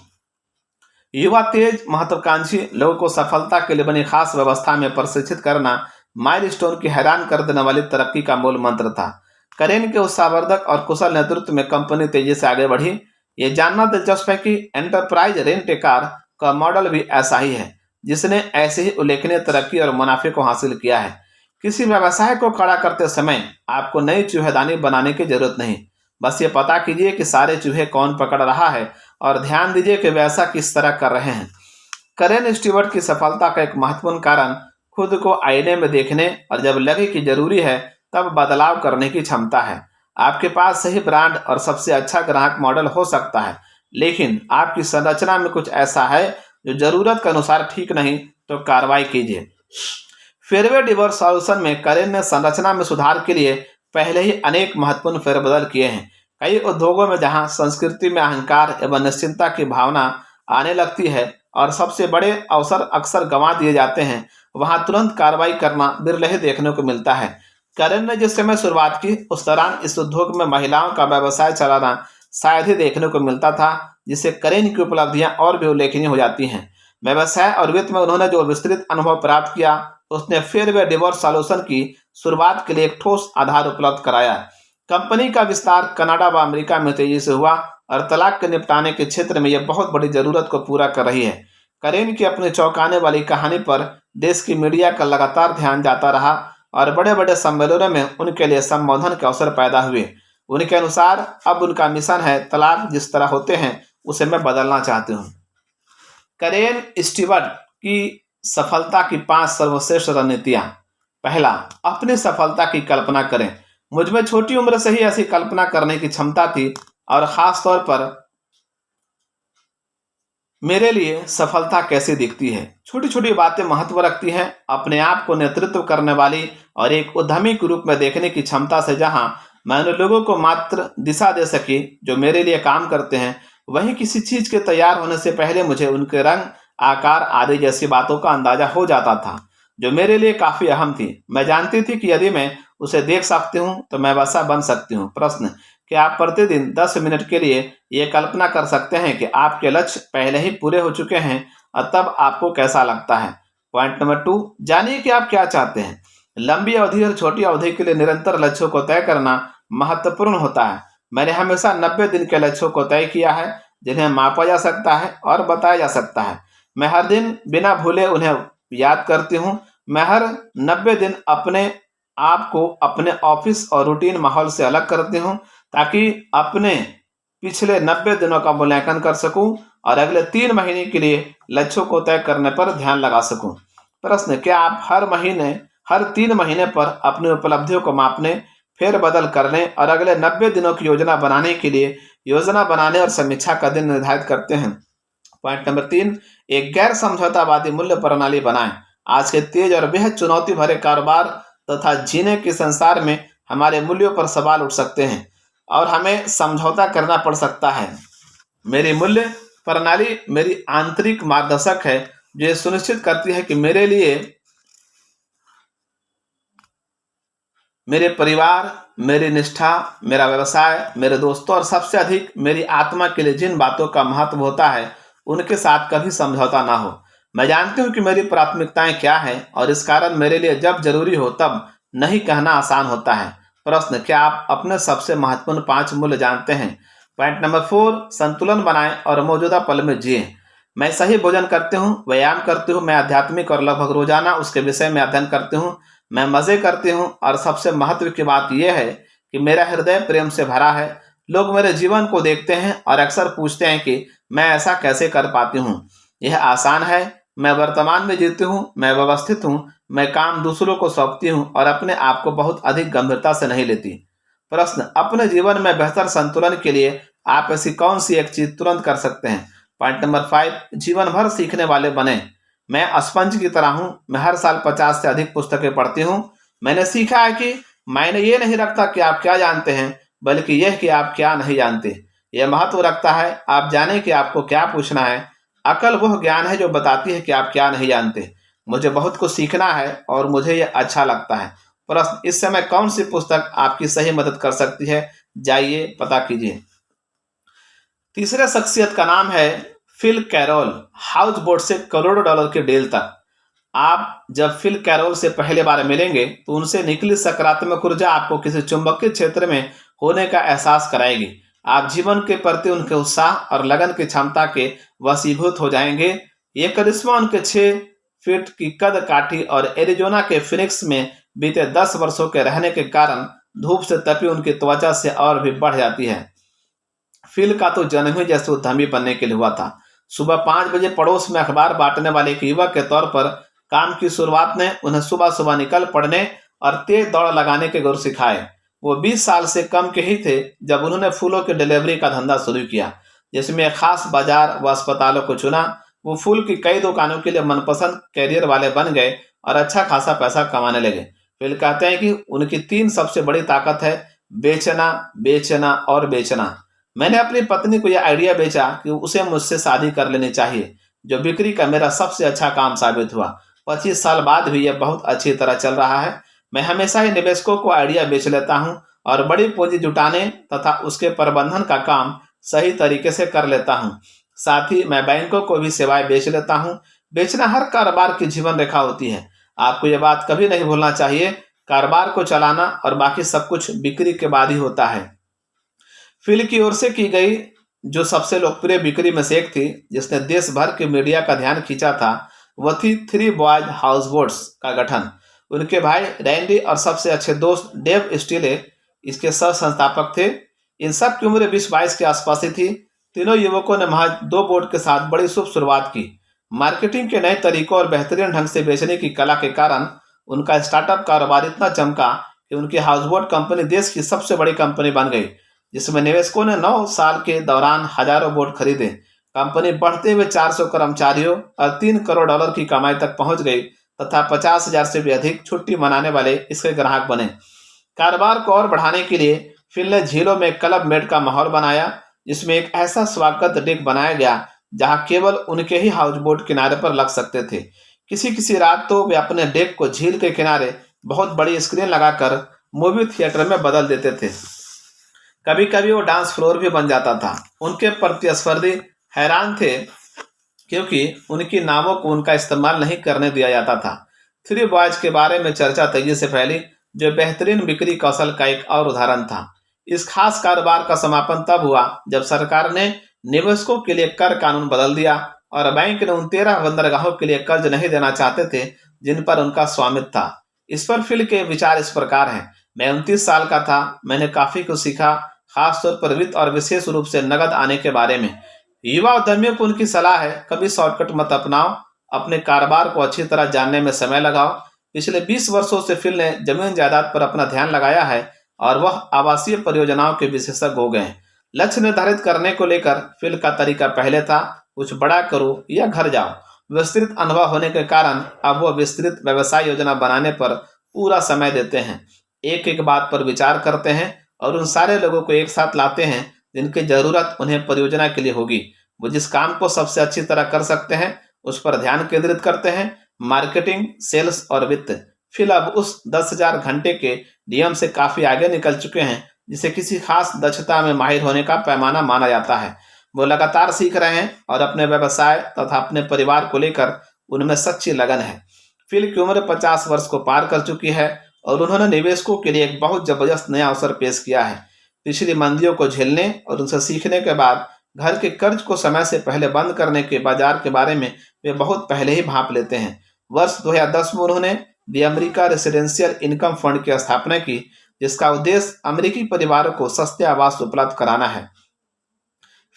युवा, तेज, महत्वाकांक्षी लोगों को सफलता के लिए बनी खास व्यवस्था में प्रशिक्षित करना माइलस्टोन की हैरान कर देने वाली तरक्की का मूल मंत्र था। करेन के उत्साहवर्धक और कुशल नेतृत्व में कंपनी तेजी से आगे बढ़ी। ये जानना दिलचस्प है कि एंटरप्राइज रेंट ए कार का मॉडल भी ऐसा ही है, जिसने ऐसे ही उल्लेखनीय तरक्की और मुनाफे को हासिल किया है। किसी व्यवसाय को खड़ा करते समय आपको नई चूहेदानी बनाने की जरूरत नहीं, बस ये पता कीजिए कि सारे चूहे कौन पकड़ रहा है और ध्यान दीजिए कि वैसा किस तरह कर रहे हैं। करेन स्टीवर्ट की सफलता का एक महत्वपूर्ण कारण खुद को आईने में देखने और जब लगे कि जरूरी है तब बदलाव करने की क्षमता है। आपके पास सही ब्रांड और सबसे अच्छा ग्राहक मॉडल हो सकता है, लेकिन आपकी संरचना में कुछ ऐसा है जो जरूरत के अनुसार ठीक नहीं, तो कार्रवाई कीजिए। फेयरवे डिवोर्स सॉल्यूशन में करेन ने संरचना में सुधार के लिए पहले ही अनेक महत्वपूर्ण फेरबदल किए हैं। कई उद्योगों में जहां संस्कृति में अहंकार एवं निश्चिंतता की भावना आने लगती है और सबसे बड़े अवसर अक्सर गंवा दिए जाते हैं, वहां तुरंत कार्रवाई करना बिरले ही देखने को मिलता है। करेन ने जिस समय शुरुआत की उस दौरान इस उद्योग में महिलाओं का व्यवसाय चलाना शायद ही देखने को मिलता था, जिससे करेन की उपलब्धियां और भी उल्लेखनीय हो जाती हैं। व्यवसाय और वित्त में उन्होंने जो विस्तृत अनुभव प्राप्त किया, उसने फेयरवे डिवोर्स सॉल्यूशन की शुरुआत के लिए एक ठोस आधार उपलब्ध कराया। कंपनी का विस्तार कनाडा व अमेरिका में तेजी से हुआ और तलाक के निपटाने के क्षेत्र में यह बहुत बड़ी जरूरत को पूरा कर रही है। करेन की अपनी चौंकाने वाली कहानी पर देश की मीडिया का लगातार ध्यान जाता रहा और बड़े बड़े सम्मेलनों में उनके लिए संबोधन के अवसर पैदा हुए। उनके अनुसार अब उनका मिशन है, तलाक जिस तरह होते हैं उसे मैं बदलना चाहती हूँ। करेन स्टीवर्ट की सफलता की 5 सर्वश्रेष्ठ रणनीतियां। पहला, अपनी सफलता की कल्पना करें। मुझ में छोटी उम्र से ही ऐसी कल्पना करने की क्षमता थी और खास तौर पर मेरे लिए सफलता कैसी दिखती है। छोटी छोटी बातें महत्व रखती हैं। अपने आप को नेतृत्व करने वाली और एक उद्यमी के रूप में देखने की क्षमता से जहां मैंने लोगों को मात्र दिशा दे सकी जो मेरे लिए काम करते हैं, वहीं किसी चीज के तैयार होने से पहले मुझे उनके रंग, आकार आदि जैसी बातों का अंदाजा हो जाता था, जो मेरे लिए काफी अहम थी। मैं जानती थी कि यदि मैं उसे देख सकती हूँ तो मैं वैसा बन सकती हूँ। प्रश्न, क्या आप प्रतिदिन 10 मिनट के लिए ये कल्पना कर सकते हैं कि आपके लक्ष्य पहले ही पूरे हो चुके हैं और तब आपको कैसा लगता है? पॉइंट नंबर 2, जानिए कि आप क्या चाहते हैं। लंबी अवधि और छोटी अवधि के लिए निरंतर लक्ष्यों को तय करना महत्वपूर्ण होता है। मैंने हमेशा 90 दिन के लक्ष्यों को तय किया है, जिन्हें मापा जा सकता है और बताया जा सकता है। मैं हर दिन बिना भूले उन्हें याद करती हूँ। मैं हर 90 दिन अपने आप को अपने ऑफिस और रूटीन माहौल से अलग करती हूँ, ताकि अपने पिछले 90 दिनों का मूल्यांकन कर सकूं और अगले 3 महीने के लिए लक्ष्यों को तय करने पर ध्यान लगा सकूं। प्रश्न, क्या आप हर 3 महीने पर अपनी उपलब्धियों को मापने, फेरबदल करने और अगले 90 दिनों की योजना बनाने के लिए योजना बनाने और समीक्षा का दिन निर्धारित करते हैं? पॉइंट नंबर 3, एक गैर समझौतावादी मूल्य प्रणाली बनाएं। आज के तेज और बेहद चुनौती भरे कारोबार तथा जीने के संसार में हमारे मूल्यों पर सवाल उठ सकते हैं और हमें समझौता करना पड़ सकता है। मेरी मूल्य प्रणाली मेरी आंतरिक मार्गदर्शक है, जो ये सुनिश्चित करती है कि मेरे लिए मेरे परिवार, मेरी निष्ठा, मेरा व्यवसाय, मेरे दोस्तों और सबसे अधिक मेरी आत्मा के लिए जिन बातों का महत्व होता है, उनके साथ कभी समझौता ना हो। मैं जानती हूँ कि मेरी प्राथमिकताएं क्या हैं और इस कारण मेरे लिए जब जरूरी हो तब नहीं कहना आसान होता है। प्रश्न, क्या आप अपने सबसे महत्वपूर्ण 5 मूल्य जानते हैं? पॉइंट नंबर 4, संतुलन बनाएं और मौजूदा पल में जिए। मैं सही भोजन करती हूँ, व्यायाम करती हूँ, मैं आध्यात्मिक और लगभग रोजाना उसके विषय में अध्ययन करती हूँ, मैं मजे करती हूँ और सबसे महत्व की बात यह है कि मेरा हृदय प्रेम से भरा है। लोग मेरे जीवन को देखते हैं और अक्सर पूछते हैं कि मैं ऐसा कैसे कर पाती हूँ। यह आसान है। मैं वर्तमान में जीती हूँ, मैं व्यवस्थित हूँ, मैं काम दूसरों को सौंपती हूँ और अपने आप को बहुत अधिक गंभीरता से नहीं लेती। प्रश्न, अपने जीवन में बेहतर संतुलन के लिए आप ऐसी कौन सी एक चीज तुरंत कर सकते हैं? पॉइंट नंबर 5, जीवन भर सीखने वाले बने। मैं स्पंज की तरह हूँ। मैं हर साल 50 से अधिक पुस्तकें पढ़ती हूँ। मैंने सीखा है कि मायने ये नहीं रखता कि आप क्या जानते हैं, बल्कि यह कि आप क्या नहीं जानते। यह महत्व रखता है आप जाने कि आपको क्या पूछना है। अकल वह ज्ञान है जो बताती है कि आप क्या नहीं जानते। मुझे बहुत कुछ सीखना है और मुझे यह अच्छा लगता है। प्रश्न, इस समय कौन सी पुस्तक आपकी सही मदद कर सकती है? जाइए पता कीजिए। तीसरे शख्सियत का नाम है फिल कैरोल। हाउस बोट से करोड़ों डॉलर के डील तक। आप जब फिल कैरोल से पहले बार मिलेंगे तो उनसे निकली सकारात्मक ऊर्जा आपको किसी चुंबकीय क्षेत्र में होने का एहसास कराएगी। आप जीवन के प्रति उनके उत्साह और लगन की क्षमता के वशीभूत हो जाएंगे। ये करिश्मा उनके 6 फीट की कद काठी और एरिजोना के फिनिक्स में बीते 10 वर्षों के रहने के कारण धूप से तपी उनकी त्वचा से और भी बढ़ जाती है। फिल का तो जन्म ही जैसे उद्यमी बनने के लिए हुआ था। सुबह 5 बजे पड़ोस में अखबार बांटने वाले एक युवक के तौर पर काम की शुरुआत ने उन्हें सुबह सुबह निकल पड़ने और तेज दौड़ लगाने के गुर सिखाए। वो 20 साल से कम के ही थे जब उन्होंने फूलों की डिलीवरी का धंधा शुरू किया, जिसमें एक खास बाजार व अस्पतालों को चुना। वो फूल की कई दुकानों के लिए मनपसंद कैरियर वाले बन गए और अच्छा खासा पैसा कमाने लगे। फिल कहते हैं कि उनकी 3 सबसे बड़ी ताकत है बेचना, बेचना और बेचना। मैंने अपनी पत्नी को यह आइडिया बेचा कि उसे मुझसे शादी कर लेनी चाहिए, जो बिक्री का मेरा सबसे अच्छा काम साबित हुआ। 25 साल बाद भी यह बहुत अच्छी तरह चल रहा है। मैं हमेशा ही निवेशकों को आइडिया बेच लेता हूं और बड़ी पूंजी जुटाने तथा उसके प्रबंधन का काम सही तरीके से कर लेता हूं। साथ ही मैं बैंकों को भी सेवाएं बेच लेता हूं। बेचना हर कारोबार की जीवन रेखा होती है। आपको यह बात कभी नहीं भूलना चाहिए, कारोबार को चलाना और बाकी सब कुछ बिक्री के बाद ही होता है। फिल की ओर से की गई जो सबसे लोकप्रिय बिक्री में से एक थी, जिसने देश भर के मीडिया का ध्यान खींचा था, वह थी थ्री बॉयज हाउसबोट्स का गठन। उनके भाई रैंडी और सबसे अच्छे दोस्त डेव स्टीले इसके सह संस्थापक थे। इन सब की उम्र 20-22 के आसपास ही थी। तीनों युवकों ने महज 2 बोट के साथ बड़ी शुभ शुरुआत की। मार्केटिंग के नए तरीकों और बेहतरीन ढंग से बेचने की कला के कारण उनका स्टार्टअप कारोबार इतना चमका कि उनकी हाउसबोट कंपनी देश की सबसे बड़ी कंपनी बन गई, जिसमें निवेशकों ने 9 साल के दौरान हजारों बोट खरीदे। कंपनी बढ़ते हुए 400 कर्मचारियों और $3 करोड़ की कमाई तक पहुंच गई तथा 50,000 से भी अधिक छुट्टी मनाने वाले इसके ग्राहक बने। कारोबार को और बढ़ाने के लिए फिल ने झीलों में क्लब मेड का माहौल बनाया, जिसमें एक ऐसा स्वागत डेक बनाया गया जहां केवल उनके ही हाउसबोट किनारे पर लग सकते थे। किसी किसी रात तो वे अपने डेक को झील के किनारे बहुत बड़ी स्क्रीन लगाकर मूवी थिएटर में बदल देते थे। कभी कभी वो डांस फ्लोर भी बन जाता था। उनके प्रतिस्पर्धी हैरान थे क्योंकि उनकी नामों को उनका इस्तेमाल नहीं करने दिया जाता था। थ्री बॉयज के बारे में चर्चा तेजी से फैली, जो बेहतरीन बिक्री कौशल का एक और उदाहरण था। इस खास कारोबार का समापन तब हुआ जब सरकार ने निवेशकों के लिए कर कानून बदल दिया और बैंक ने उन 13 बंदरगाहों के लिए कर्ज नहीं देना चाहते थे जिन पर उनका स्वामित्व था। इस पर फिल के विचार इस प्रकार हैं। मैं 29 साल का था। मैंने काफी कुछ सीखा, खासतौर पर वित्त और विशेष रूप से नकद आने के बारे में। युवा उद्यमियों को उनकी सलाह है, कभी शॉर्टकट मत अपनाओ, अपने कारोबार को अच्छी तरह जानने में समय लगाओ। पिछले 20 वर्षों से फिल ने जमीन जायदाद पर अपना ध्यान लगाया है और वह आवासीय परियोजनाओं के विशेषज्ञ हो गए हैं। लक्ष्य निर्धारित करने को लेकर फिल का तरीका पहले था कुछ बड़ा करो या घर जाओ। विस्तृत अनुभव होने के कारण अब वह विस्तृत व्यवसाय योजना बनाने पर पूरा समय देते हैं, एक एक बात पर विचार करते हैं और उन सारे लोगों को एक साथ लाते हैं जिनकी जरूरत उन्हें परियोजना के लिए होगी। वो जिस काम को सबसे अच्छी तरह कर सकते हैं उस पर ध्यान केंद्रित करते हैं, मार्केटिंग, सेल्स और वित्त। फिल अब उस 10,000 घंटे के नियम से काफी आगे निकल चुके हैं जिसे किसी खास दक्षता में माहिर होने का पैमाना माना जाता है। वो लगातार सीख रहे हैं और अपने व्यवसाय तथा अपने परिवार को लेकर उनमें सच्ची लगन है। फिल की उम्र 50 वर्ष को पार कर चुकी है और उन्होंने निवेशकों के लिए एक बहुत जबरदस्त नया अवसर पेश किया है। पिछली मंदियों को झेलने और उनसे सीखने के बाद घर के कर्ज को समय से पहले बंद करने के बाजार के बारे में वे बहुत पहले ही भांप लेते हैं। वर्ष 2010 में उन्होंने दी अमेरिका रेसिडेंशियल इनकम फंड की स्थापना की, जिसका उद्देश्य अमेरिकी परिवारों को सस्ते आवास उपलब्ध कराना है।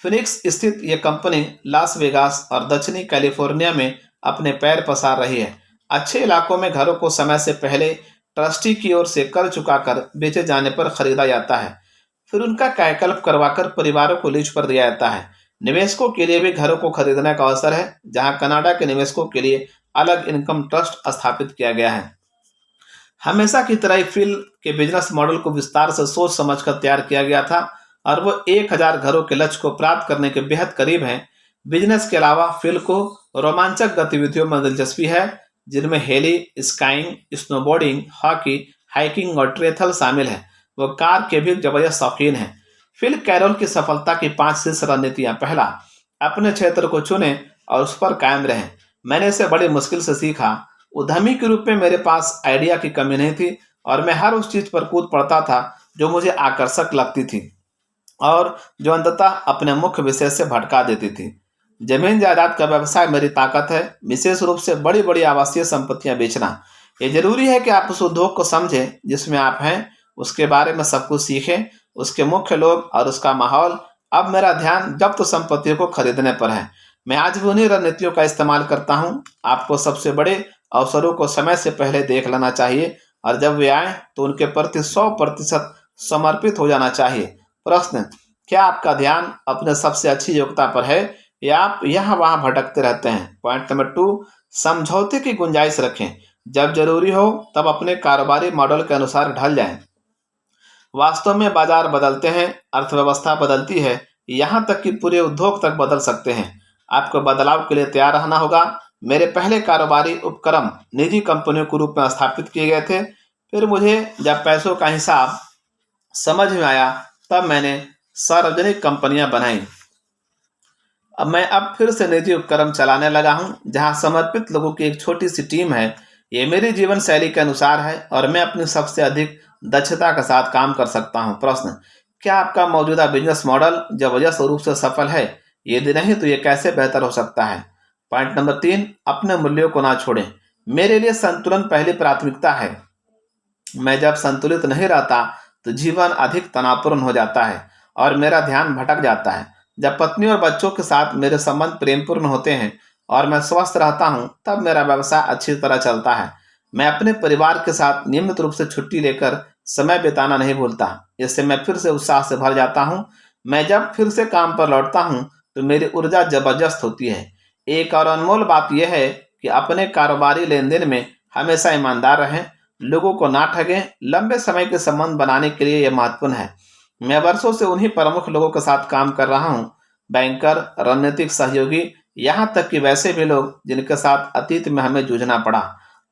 फिनिक्स स्थित यह कंपनी लास वेगास और दक्षिणी कैलिफोर्निया में अपने पैर पसार रही है। अच्छे इलाकों में घरों को समय से पहले ट्रस्टी की ओर से कर चुकाकर बेचे जाने पर खरीदा जाता है, फिर उनका कायाकल्प करवाकर परिवारों को लीज पर दिया जाता है। निवेशकों के लिए भी घरों को खरीदने का अवसर है, जहां कनाडा के निवेशकों के लिए अलग इनकम ट्रस्ट स्थापित किया गया है। हमेशा की तरह फिल के बिजनेस मॉडल को विस्तार से सोच समझकर तैयार किया गया था और वो 1000 घरों के लक्ष्य को प्राप्त करने के बेहद करीब हैं। बिजनेस के अलावा फिल को रोमांचक गतिविधियों में दिलचस्पी है, जिनमें heli, skiing, snowboarding, hockey, hiking और ट्रेथल शामिल है। वो कार के भी जबरदस्त शौकीन हैं। फिल कैरोल की सफलता की 5 शीर्ष रणनीतियां। पहला, अपने क्षेत्र को चुनें और उस पर कायम रहें। मैंने इसे बड़ी मुश्किल से सीखा। उद्यमी के रूप में मेरे पास आइडिया की कमी नहीं थी और मैं हर उस चीज पर कूद पड़ता था जो मुझे आकर्षक लगती थी और जो अंततः अपने मुख्य विषय से भटका देती थी। जमीन जायदाद का व्यवसाय मेरी ताकत है, विशेष रूप से बड़ी बड़ी आवासीय संपत्तियां बेचना। ये जरूरी है कि आप उस उद्योग को समझें जिसमें आप हैं, उसके बारे में सब कुछ सीखें, उसके मुख्य लोग और उसका माहौल। अब मेरा ध्यान जब्त संपत्तियों को खरीदने पर है। मैं आज भी उन्हीं रणनीतियों का इस्तेमाल करता हूं। आपको सबसे बड़े अवसरों को समय से पहले देख लेना चाहिए और जब वे आए तो उनके प्रति 100% समर्पित हो जाना चाहिए। प्रश्न, क्या आपका ध्यान अपने सबसे अच्छी योग्यता पर है या आप यहाँ वहाँ भटकते रहते हैं? पॉइंट नंबर 2, समझौते की गुंजाइश रखें। जब जरूरी हो तब अपने कारोबारी मॉडल के अनुसार ढल जाएं। वास्तव में बाजार बदलते हैं, अर्थव्यवस्था बदलती है, यहाँ तक कि पूरे उद्योग तक बदल सकते हैं। आपको बदलाव के लिए तैयार रहना होगा। मेरे पहले कारोबारी उपक्रम निजी कंपनियों के रूप में स्थापित किए गए थे। फिर मुझे जब पैसों का हिसाब समझ में आया तब मैंने सार्वजनिक कंपनियां बनाई। अब फिर से निजी उपक्रम चलाने लगा हूं, जहां समर्पित लोगों की एक छोटी सी टीम है। ये मेरी जीवन शैली के अनुसार है और मैं अपनी सबसे अधिक दक्षता के साथ काम कर सकता हूं। प्रश्न: क्या आपका मौजूदा बिजनेस मॉडल जब वजह रूप से सफल है? यदि नहीं तो ये कैसे बेहतर हो सकता है? पॉइंट नंबर 3: अपने मूल्यों को ना छोड़ें। मेरे लिए संतुलन पहली प्राथमिकता है। मैं जब संतुलित नहीं रहता तो जीवन अधिक तनावपूर्ण हो जाता है और मेरा ध्यान भटक जाता है। जब पत्नी और बच्चों के साथ मेरे संबंध प्रेमपूर्ण होते हैं और मैं स्वस्थ रहता हूं, तब मेरा व्यवसाय अच्छी तरह चलता है। मैं अपने परिवार के साथ नियमित रूप से छुट्टी लेकर समय बिताना नहीं भूलता। इससे मैं फिर से उत्साह से भर जाता हूं। मैं जब फिर से काम पर लौटता हूं तो मेरी ऊर्जा जबरदस्त होती है। एक और अनमोल बात यह है कि अपने कारोबारी लेन देन में हमेशा ईमानदार रहें, लोगों को ना ठगें। लंबे समय के संबंध बनाने के लिए यह महत्वपूर्ण है। मैं वर्षों से उन्हीं प्रमुख लोगों के साथ काम कर रहा हूं, बैंकर, रणनीतिक सहयोगी, यहाँ तक कि वैसे भी लोग जिनके साथ अतीत में हमें जूझना पड़ा।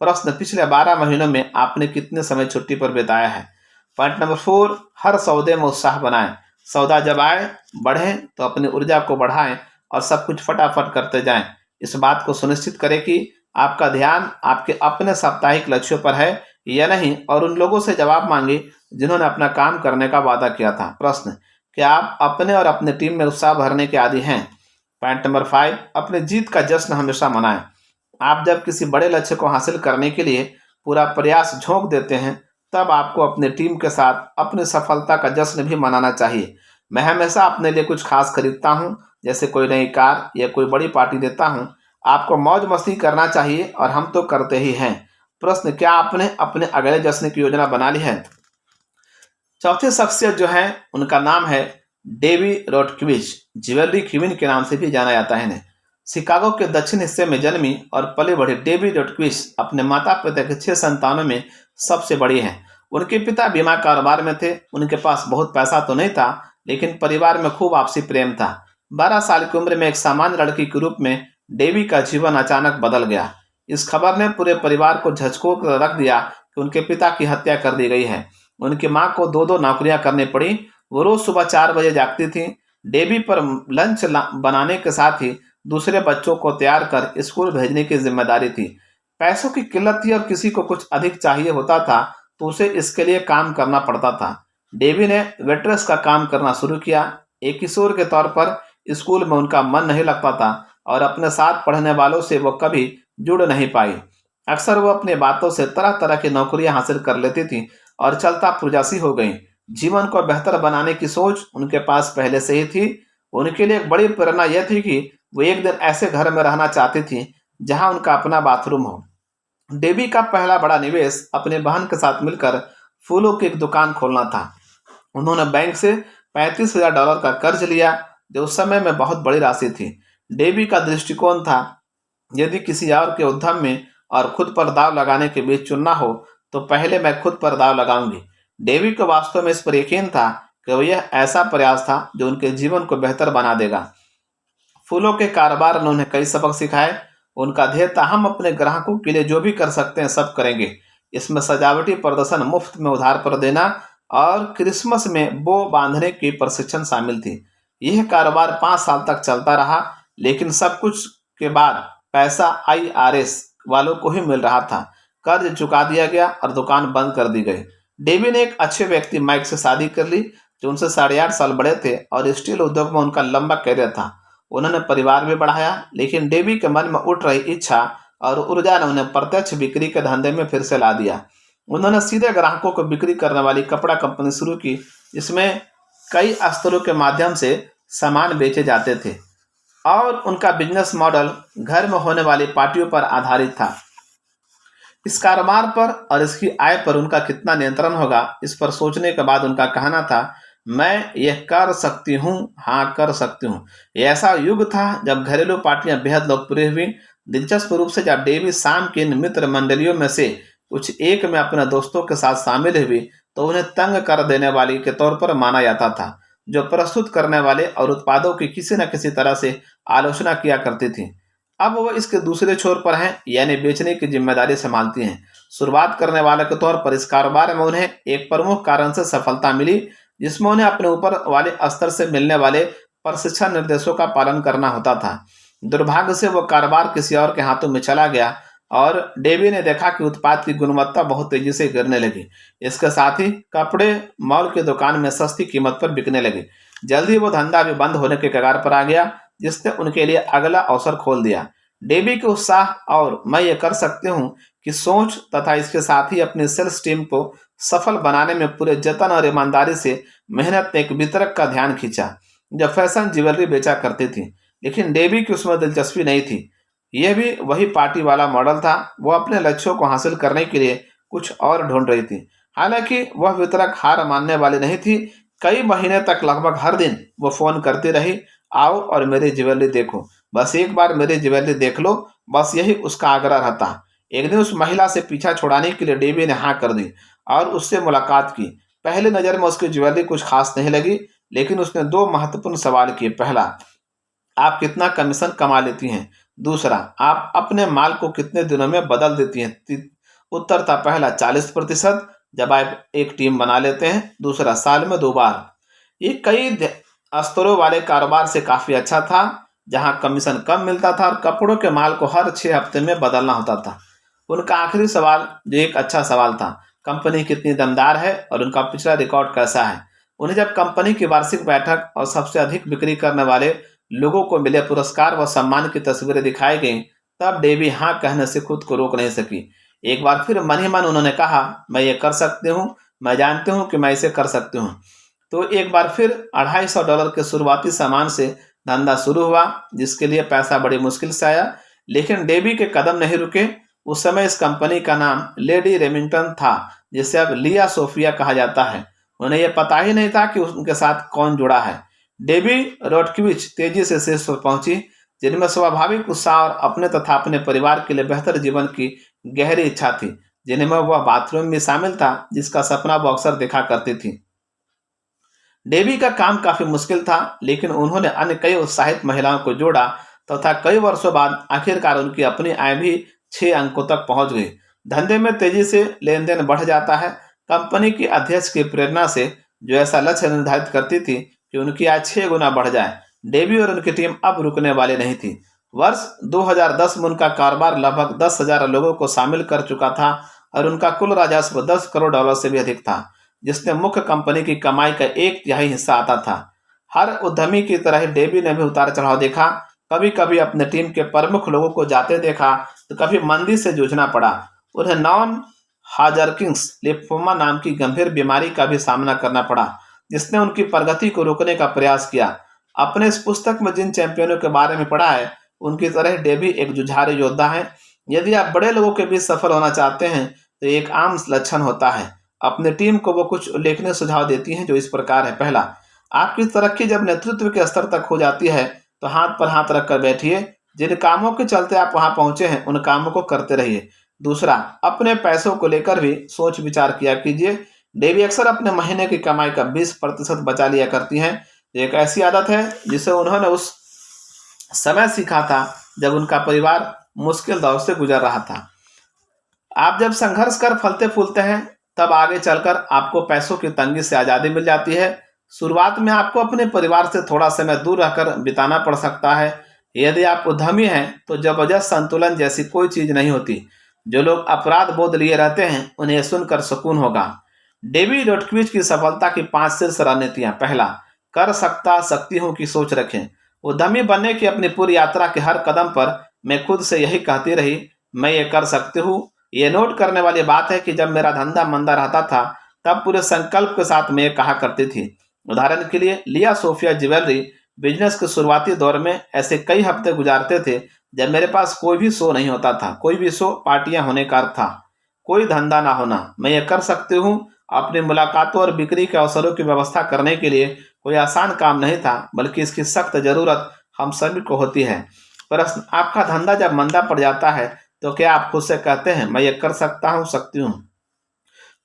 प्रश्न: पिछले 12 महीनों में आपने कितने समय छुट्टी पर बिताया है? पॉइंट नंबर 4: हर सौदे में उत्साह बनाएं। सौदा जब आए बढ़े तो अपनी ऊर्जा को बढ़ाएं और सब कुछ फटाफट करते जाएं। इस बात को सुनिश्चित करें कि आपका ध्यान आपके अपने साप्ताहिक लक्ष्यों पर है या नहीं, और उन लोगों से जवाब मांगे जिन्होंने अपना काम करने का वादा किया था। प्रश्न: क्या आप अपने और अपने टीम में उत्साह भरने के आदी हैं? पॉइंट नंबर 5: अपने जीत का जश्न हमेशा मनाएं। आप जब किसी बड़े लक्ष्य को हासिल करने के लिए पूरा प्रयास झोंक देते हैं, तब आपको अपनी टीम के साथ अपनी सफलता का जश्न भी मनाना चाहिए। मैं हमेशा अपने लिए कुछ खास खरीदता हूँ, जैसे कोई नई कार या कोई बड़ी पार्टी देता हूँ। आपको मौज मस्ती करना चाहिए और हम तो करते ही हैं। प्रश्न: क्या आपने अपने अगले जश्न की योजना बना ली है? चौथी शख्सियत जो है उनका नाम है डेवी रोडक्विच। ज्वेलरी क्वीन के नाम से भी जाना जाता है इन्हें। शिकागो के दक्षिण हिस्से में जन्मी और पली बढ़ी डेवी रोडक्विच अपने माता पिता के 6 संतानों में सबसे बड़ी हैं। उनके पिता बीमा कारोबार में थे। उनके पास बहुत पैसा तो नहीं था, लेकिन परिवार में खूब आपसी प्रेम था। 12 साल की उम्र में एक सामान्य लड़की के रूप में डेवी का जीवन अचानक बदल गया। इस खबर ने पूरे परिवार को झकझोर रख दिया कि उनके पिता की हत्या कर दी गई है। उनकी मां को 2-2 नौकरियां करनी पड़ी। वो रोज सुबह 4 बजे जागती थी। डेबी पर लंच बनाने के साथ ही दूसरे बच्चों को तैयार कर स्कूल भेजने की जिम्मेदारी थी। पैसों की किल्लत थी और किसी को कुछ अधिक चाहिए होता था तो उसे इसके लिए काम करना पड़ता था। डेबी ने वेट्रेस का काम करना शुरू किया। एक किशोर के तौर पर स्कूल में उनका मन नहीं लगता था और अपने साथ पढ़ने वालों से वो कभी जुड़ नहीं पाई। अक्सर वो अपनी बातों से तरह तरह की नौकरियां हासिल कर लेती थी और चलता पुर्जासी हो गई। जीवन को बेहतर बनाने की सोच उनके पास पहले से ही थी। उनके लिए एक बड़ी प्रेरणा यह थी कि वो एक दिन ऐसे घर में रहना चाहती थी जहां उनका अपना बाथरूम हो। डेबी का पहला बड़ा निवेश अपने बहन के साथ मिलकर फूलों की एक दुकान खोलना था। उन्होंने बैंक से $35,000 का कर्ज लिया, जो उस समय में बहुत बड़ी राशि थी। डेबी का दृष्टिकोण था, यदि किसी और के उद्यम में और खुद पर दाव लगाने के बीच चुनना हो तो पहले मैं खुद पर दाव लगाऊंगी। डेवी को वास्तव में इस पर यकीन था कि वह यह ऐसा प्रयास था जो उनके जीवन को बेहतर बना देगा। फूलों के कारोबार ने उन्हें कई सबक सिखाए। उनका ध्येय था, हम अपने ग्राहकों के लिए जो भी कर सकते हैं सब करेंगे। इसमें सजावटी प्रदर्शन मुफ्त में उधार पर देना और क्रिसमस में बो बांधने की प्रशिक्षण शामिल थी। यह कारोबार 5 साल तक चलता रहा, लेकिन सब कुछ के बाद पैसा IRS वालों को ही मिल रहा था। कर्ज चुका दिया गया और दुकान बंद कर दी गई। डेवी ने एक अच्छे व्यक्ति माइक से शादी कर ली, जो उनसे 8.5 साल बड़े थे और स्टील उद्योग में उनका लंबा करियर था। उन्होंने परिवार भी बढ़ाया, लेकिन डेवी के मन में उठ रही इच्छा और ऊर्जा ने उन्हें प्रत्यक्ष बिक्री के धंधे में फिर से ला दिया। उन्होंने सीधे ग्राहकों को बिक्री करने वाली कपड़ा कंपनी शुरू की। इसमें कई स्तरों के माध्यम से सामान बेचे जाते थे और उनका बिजनेस मॉडल घर में होने वाली पार्टियों पर आधारित था। इस कारोबार पर और इसकी आय पर उनका कितना नियंत्रण होगा, इस पर सोचने के बाद उनका कहना था, मैं यह कर सकती हूँ, हाँ कर सकती हूँ। यह ऐसा युग था जब घरेलू पार्टियां बेहद लोकप्रिय हुई। दिलचस्प रूप से जब डेवी शाम की इन मित्र मंडलियों में से कुछ एक में अपने दोस्तों के साथ शामिल हुई तो उन्हें तंग कर देने वाली के तौर पर माना जाता था, जो प्रस्तुत करने वाले और उत्पादों की किसी न किसी तरह से आलोचना किया करती थी। अब वो इसके दूसरे छोर पर हैं, यानी बेचने की जिम्मेदारी संभालती हैं। शुरुआत करने वाले के तौर पर इस कारोबार में उन्हें एक प्रमुख कारण से सफलता मिली, जिसमें उन्हें अपने ऊपर वाले स्तर से मिलने वाले प्रशिक्षण निर्देशों का पालन करना होता था। दुर्भाग्य से वो कारोबार किसी और के हाथों में चला गया और डेवी ने देखा कि उत्पाद की गुणवत्ता बहुत तेजी से गिरने लगी। इसके साथ ही कपड़े मॉल की दुकान में सस्ती कीमत पर बिकने लगे। जल्दी वो धंधा भी बंद होने के कगार पर आ गया, जिसने उनके लिए अगला अवसर खोल दिया। डेवी के उत्साह और मैं ये कर सकती हूँ कि सोच तथा इसके साथ ही अपनी सेल्स टीम को सफल बनाने में पूरे जतन और ईमानदारी से मेहनत ने एक वितरक का ध्यान खींचा, जो फैशन ज्वेलरी बेचा करती थी। लेकिन डेवी की उसमें दिलचस्पी नहीं थी। यह भी वही पार्टी वाला मॉडल था। वो अपने लक्ष्यों को हासिल करने के लिए कुछ और ढूंढ रही थी। हालांकि वह वितरक हार मानने वाली नहीं थी। कई महीने तक लगभग हर दिन वो फोन करती रही, आओ और मेरी ज्वेलरी देखो, बस एक बार मेरी ज्वेलरी देख लो, बस यही उसका आग्रह रहता। एक दिन उस महिला से पीछा छुड़ाने के लिए डेवी ने हाँ कर दी और उससे मुलाकात की। पहली नजर में उसकी ज्वेलरी कुछ खास नहीं लगी, लेकिन उसने दो महत्वपूर्ण सवाल किए। पहला, आप कितना कमीशन कमा लेती हैं? दूसरा, आप अपने माल को कितने दिनों में बदल देती हैं? उत्तर था पहला 40%, जब आप एक टीम बना लेते हैं। दूसरा, साल में 2 बार। ये कई स्तरों वाले कारोबार से काफी अच्छा था, जहां कमीशन कम मिलता था और कपड़ों के माल को हर 6 हफ्ते में बदलना होता था। उनका आखिरी सवाल, जो एक अच्छा सवाल था, कंपनी कितनी दमदार है और उनका पिछला रिकॉर्ड कैसा है। उन्हें जब कंपनी की वार्षिक बैठक और सबसे अधिक बिक्री करने वाले लोगों को मिले पुरस्कार व सम्मान की तस्वीरें दिखाई गईं, तब डेवी हाँ कहने से खुद को रोक नहीं सकी। एक बार फिर मन ही मन उन्होंने कहा, मैं ये कर सकती हूँ, मैं जानती हूँ कि मैं इसे कर सकती हूँ। तो एक बार फिर $250 के शुरुआती सामान से धंधा शुरू हुआ, जिसके लिए पैसा बड़ी मुश्किल से आया। लेकिन डेवी के कदम नहीं रुके। उस समय इस कंपनी का नाम लेडी रेमिंगटन था, जिसे अब लिया सोफिया कहा जाता है। उन्हें यह पता ही नहीं था कि उनके साथ कौन जुड़ा है। डेबी रोडकिविच तेजी से शीर्ष पर पहुंची, जिनमें स्वाभाविक उत्साह और अपने तथा अपने परिवार के लिए बेहतर जीवन की गहरी इच्छा थी, जिनमें वह बाथरूम भी शामिल था, जिसका सपना वो अक्सर देखा करती थी। डेबी का काम काफी मुश्किल था, लेकिन उन्होंने अन्य कई उत्साहित महिलाओं को जोड़ा तथा कई वर्षों बाद आखिरकार उनकी अपनी आय भी 6 अंकों तक पहुंच गई। धंधे में तेजी से लेन देन बढ़ जाता है। कंपनी की अध्यक्ष की प्रेरणा से, जो ऐसा लक्ष्य निर्धारित करती थी कि उनकी आय 6 गुना बढ़ जाए, डेबी और उनकी टीम अब रुकने वाली नहीं थी। वर्ष 2010 में उनका कारोबार लगभग 10,000 लोगों को शामिल कर चुका था और उनका कुल राजस्व $10 करोड़ से भी अधिक था, जिसने मुख्य कंपनी की कमाई का 1/3 हिस्सा आता था। हर उद्यमी की तरह ही डेबी ने भी उतार चढ़ाव देखा। कभी कभी अपने टीम के प्रमुख लोगों को जाते देखा, तो कभी मंदी से जूझना पड़ा। उन्हें नॉन हाजरकिंस लिम्फोमा नाम की गंभीर बीमारी का भी सामना करना पड़ा, जिसने उनकी प्रगति को रोकने का प्रयास किया। अपने इस पुस्तक में जिन चैंपियनों के बारे में पढ़ा है, उनकी तरह डेबी एक जुझारू योद्धा है। यदि आप बड़े लोगों के बीच सफल होना चाहते हैं, तो एक आम लक्षण होता है। अपने टीम को वो कुछ उल्लेखनीय सुझाव देती हैं, जो इस प्रकार है। पहला, आपकी तरक्की जब नेतृत्व के स्तर तक हो जाती है, तो हाथ पर हाथ रखकर बैठिए। जिन कामों के चलते आप वहां पहुंचे हैं, उन कामों को करते रहिए। दूसरा, अपने पैसों को लेकर भी सोच विचार किया कीजिए। डेवी अक्सर अपने महीने की कमाई का 20% बचा लिया करती हैं। एक ऐसी आदत है जिसे उन्होंने उस समय सीखा था जब उनका परिवार मुश्किल दौर से गुजर रहा था। आप जब संघर्ष कर फलते फूलते हैं, तब आगे चलकर आपको पैसों की तंगी से आज़ादी मिल जाती है। शुरुआत में आपको अपने परिवार से थोड़ा समय दूर रहकर बिताना पड़ सकता है। यदि आप उद्यमी हैं, तो जबरदस्त संतुलन जैसी कोई चीज नहीं होती। जो लोग अपराध बोध लिए रहते हैं, उन्हें सुनकर सुकून होगा। डेवी रोडकिविच की सफलता की 5 शीर्ष रणनीतियां। पहला, कर सकती हूं की सोच रखें। उद्यमी बनने की अपनी पूरी यात्रा के हर कदम पर मैं खुद से यही कहती रही, मैं ये कर सकती हूँ। ये नोट करने वाली बात है कि जब मेरा धंधा मंदा रहता था, तब पूरे संकल्प के साथ मैं ये कहा करती थी। उदाहरण के लिए, लिया सोफिया ज्वेलरी बिजनेस के शुरुआती दौर में ऐसे कई हफ्ते गुजारते थे जब मेरे पास कोई भी शो नहीं होता था। कोई भी शो पार्टियां होने का था, कोई धंधा ना होना। मैं ये कर सकती हूँ। अपनी मुलाकातों और बिक्री के अवसरों की व्यवस्था करने के लिए कोई आसान काम नहीं था, बल्कि इसकी सख्त जरूरत हम सभी को होती है। प्रश्न, आपका धंधा जब मंदा पड़ जाता है तो क्या आप खुद से कहते हैं मैं ये कर सकता हूँ, सकती हूँ?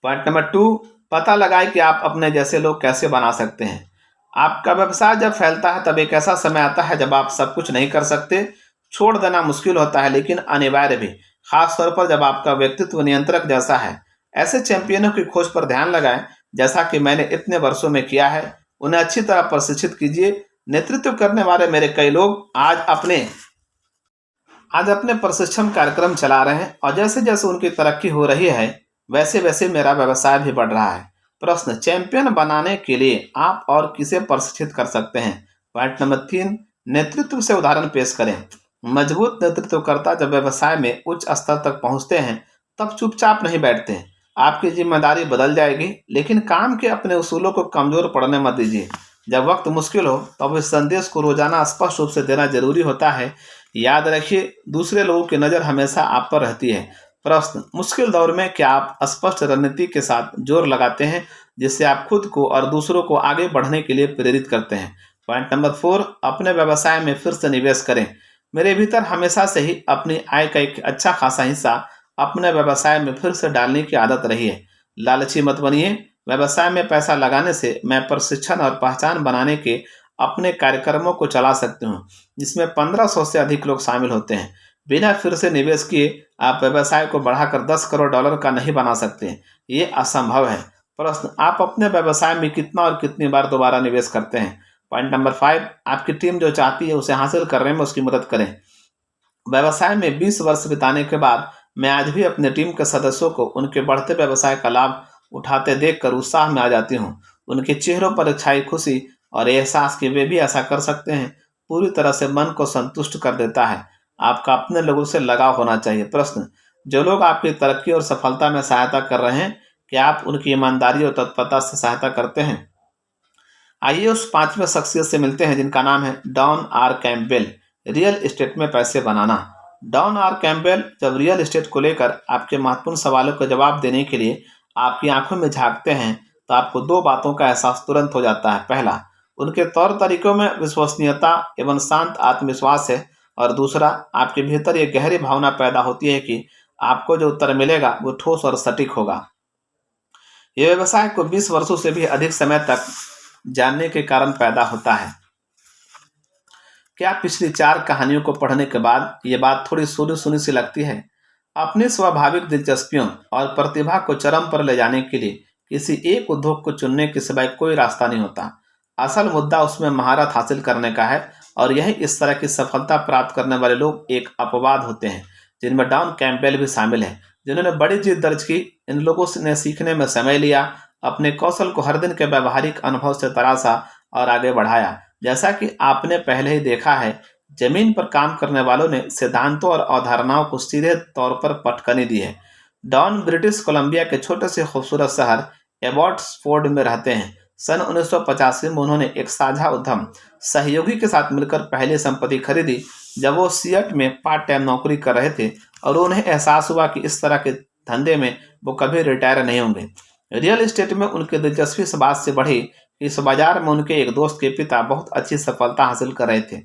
पॉइंट नंबर 2, पता लगाएं कि आप अपने जैसे लोग कैसे बना सकते हैं। आपका व्यवसाय जब फैलता है तब एक ऐसा समय आता है जब आप सब कुछ नहीं कर सकते। छोड़ देना मुश्किल होता है लेकिन अनिवार्य भी, खास तौर पर जब आपका व्यक्तित्व नियंत्रक जैसा है। ऐसे चैंपियनों की खोज पर ध्यान लगाएं, जैसा कि मैंने इतने वर्षों में किया है। उन्हें अच्छी तरह प्रशिक्षित कीजिए। नेतृत्व करने वाले मेरे कई लोग आज अपने प्रशिक्षण कार्यक्रम चला रहे हैं और जैसे जैसे उनकी तरक्की हो रही है वैसे वैसे मेरा व्यवसाय भी बढ़ रहा है। प्रश्न, चैंपियन बनाने के लिए आप और किसे प्रशिक्षित कर सकते हैं? पॉइंट नंबर 3, नेतृत्व से उदाहरण पेश करें। मजबूत नेतृत्वकर्ता जब व्यवसाय में उच्च स्तर तक पहुंचते हैं तब चुपचाप नहीं बैठते हैं। आपकी जिम्मेदारी बदल जाएगी लेकिन काम के अपने उसूलों को कमजोर पड़ने मत दीजिए। जब वक्त मुश्किल हो तब इस संदेश को रोजाना स्पष्ट रूप से देना जरूरी होता है। याद रखिए, दूसरे लोगों की नज़र हमेशा आप पर रहती है। प्रश्न, मुश्किल दौर में क्या आप स्पष्ट रणनीति के साथ जोर लगाते हैं जिससे आप खुद को और दूसरों को आगे बढ़ने के लिए प्रेरित करते हैं? पॉइंट नंबर 4, अपने व्यवसाय में फिर से निवेश करें। मेरे भीतर हमेशा से ही अपनी आय का एक अच्छा खासा हिस्सा अपने व्यवसाय में फिर से डालने की आदत रही है। लालची मत बनिए। व्यवसाय में पैसा लगाने से मैं प्रशिक्षण और पहचान बनाने के अपने कार्यक्रमों को चला सकती हूँ, जिसमें 1500 से अधिक लोग शामिल होते हैं। बिना फिर से निवेश किए आप व्यवसाय को बढ़ाकर $10 करोड़ का नहीं बना सकते। ये असंभव है। प्रश्न, आप अपने व्यवसाय में कितना और कितनी बार दोबारा निवेश करते हैं? पॉइंट नंबर 5, आपकी टीम जो चाहती है उसे हासिल करने में उसकी मदद करें। व्यवसाय में 20 वर्ष बिताने के बाद मैं आज भी अपने टीम के सदस्यों को उनके बढ़ते व्यवसाय का लाभ उठाते देखकर उत्साह में आ जाती हूँ। उनके चेहरों पर छाई खुशी और एहसास कि वे भी ऐसा कर सकते हैं पूरी तरह से मन को संतुष्ट कर देता है। आपका अपने लोगों से लगाव होना चाहिए। प्रश्न, जो लोग आपकी तरक्की और सफलता में सहायता कर रहे हैं, क्या आप उनकी ईमानदारी और तत्परता से सहायता करते हैं? आइए उस 5वें शख्सियत से मिलते हैं जिनका नाम है Don R Campbell. Real estate में पैसे बनाना। डॉन आर कैम्पबेल जब रियल एस्टेट को लेकर आपके महत्वपूर्ण सवालों का जवाब देने के लिए आपकी आंखों में झांकते हैं तो आपको 2 बातों का एहसास तुरंत हो जाता है। पहला, उनके तौर तरीकों में विश्वसनीयता एवं शांत आत्मविश्वास है और दूसरा, आपके भीतर ये गहरी भावना पैदा होती है कि आपको जो उत्तर मिलेगा वो ठोस और सटीक होगा। ये व्यवसाय को 20 वर्षों से भी अधिक समय तक जानने के कारण पैदा होता है। क्या पिछली 4 कहानियों को पढ़ने के बाद ये बात थोड़ी सुनी सुनी सी लगती है? अपनी स्वाभाविक दिलचस्पियों और प्रतिभा को चरम पर ले जाने के लिए किसी एक उद्योग को चुनने के सिवाय कोई रास्ता नहीं होता। असल मुद्दा उसमें महारत हासिल करने का है और यही इस तरह की सफलता प्राप्त करने वाले लोग एक अपवाद होते हैं, जिनमें डॉन कैम्पबेल भी शामिल है, जिन्होंने बड़ी जीत दर्ज की। इन लोगों ने सीखने में समय लिया, अपने कौशल को हर दिन के व्यावहारिक अनुभव से तराशा और आगे बढ़ाया। जैसा कि आपने पहले ही देखा है, जमीन पर काम करने वालों ने सिद्धांतों और अवधारणाओं को सीधे तौर पर पटकनी दी है। डॉन ब्रिटिश कोलंबिया के छोटे से खूबसूरत शहर एबॉट्सफोर्ड में रहते हैं। सन 1985 में उन्होंने एक साझा उद्यम सहयोगी के साथ मिलकर पहली संपत्ति खरीदी जब वो सियट में पार्ट टाइम नौकरी कर रहे थे और उन्हें एहसास हुआ कि इस तरह के धंधे में वो कभी रिटायर नहीं होंगे। रियल एस्टेट में उनकी दिलचस्पी इस बात से बढ़ी कि इस बाजार में उनके एक दोस्त के पिता बहुत अच्छी सफलता हासिल कर रहे थे।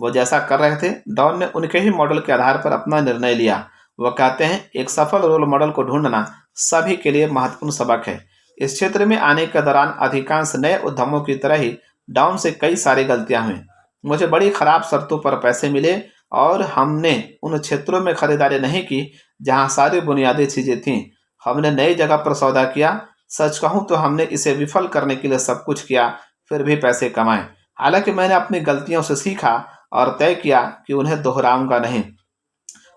वो जैसा कर रहे थे, डॉन ने उनके ही मॉडल के आधार पर अपना निर्णय लिया। वो कहते हैं, एक सफल रोल मॉडल को ढूंढना सभी के लिए महत्वपूर्ण सबक है। इस क्षेत्र में आने के दौरान अधिकांश नए उद्यमों की तरह ही डॉन से कई सारी गलतियां हुई। मुझे बड़ी खराब शर्तों पर पैसे मिले और हमने उन क्षेत्रों में खरीदारी नहीं की जहां सारी बुनियादी चीजें थीं। हमने नई जगह पर सौदा किया। सच कहूं तो हमने इसे विफल करने के लिए सब कुछ किया, फिर भी पैसे कमाए। हालांकि मैंने अपनी गलतियों से सीखा और तय किया कि उन्हें दोहराऊंगा नहीं।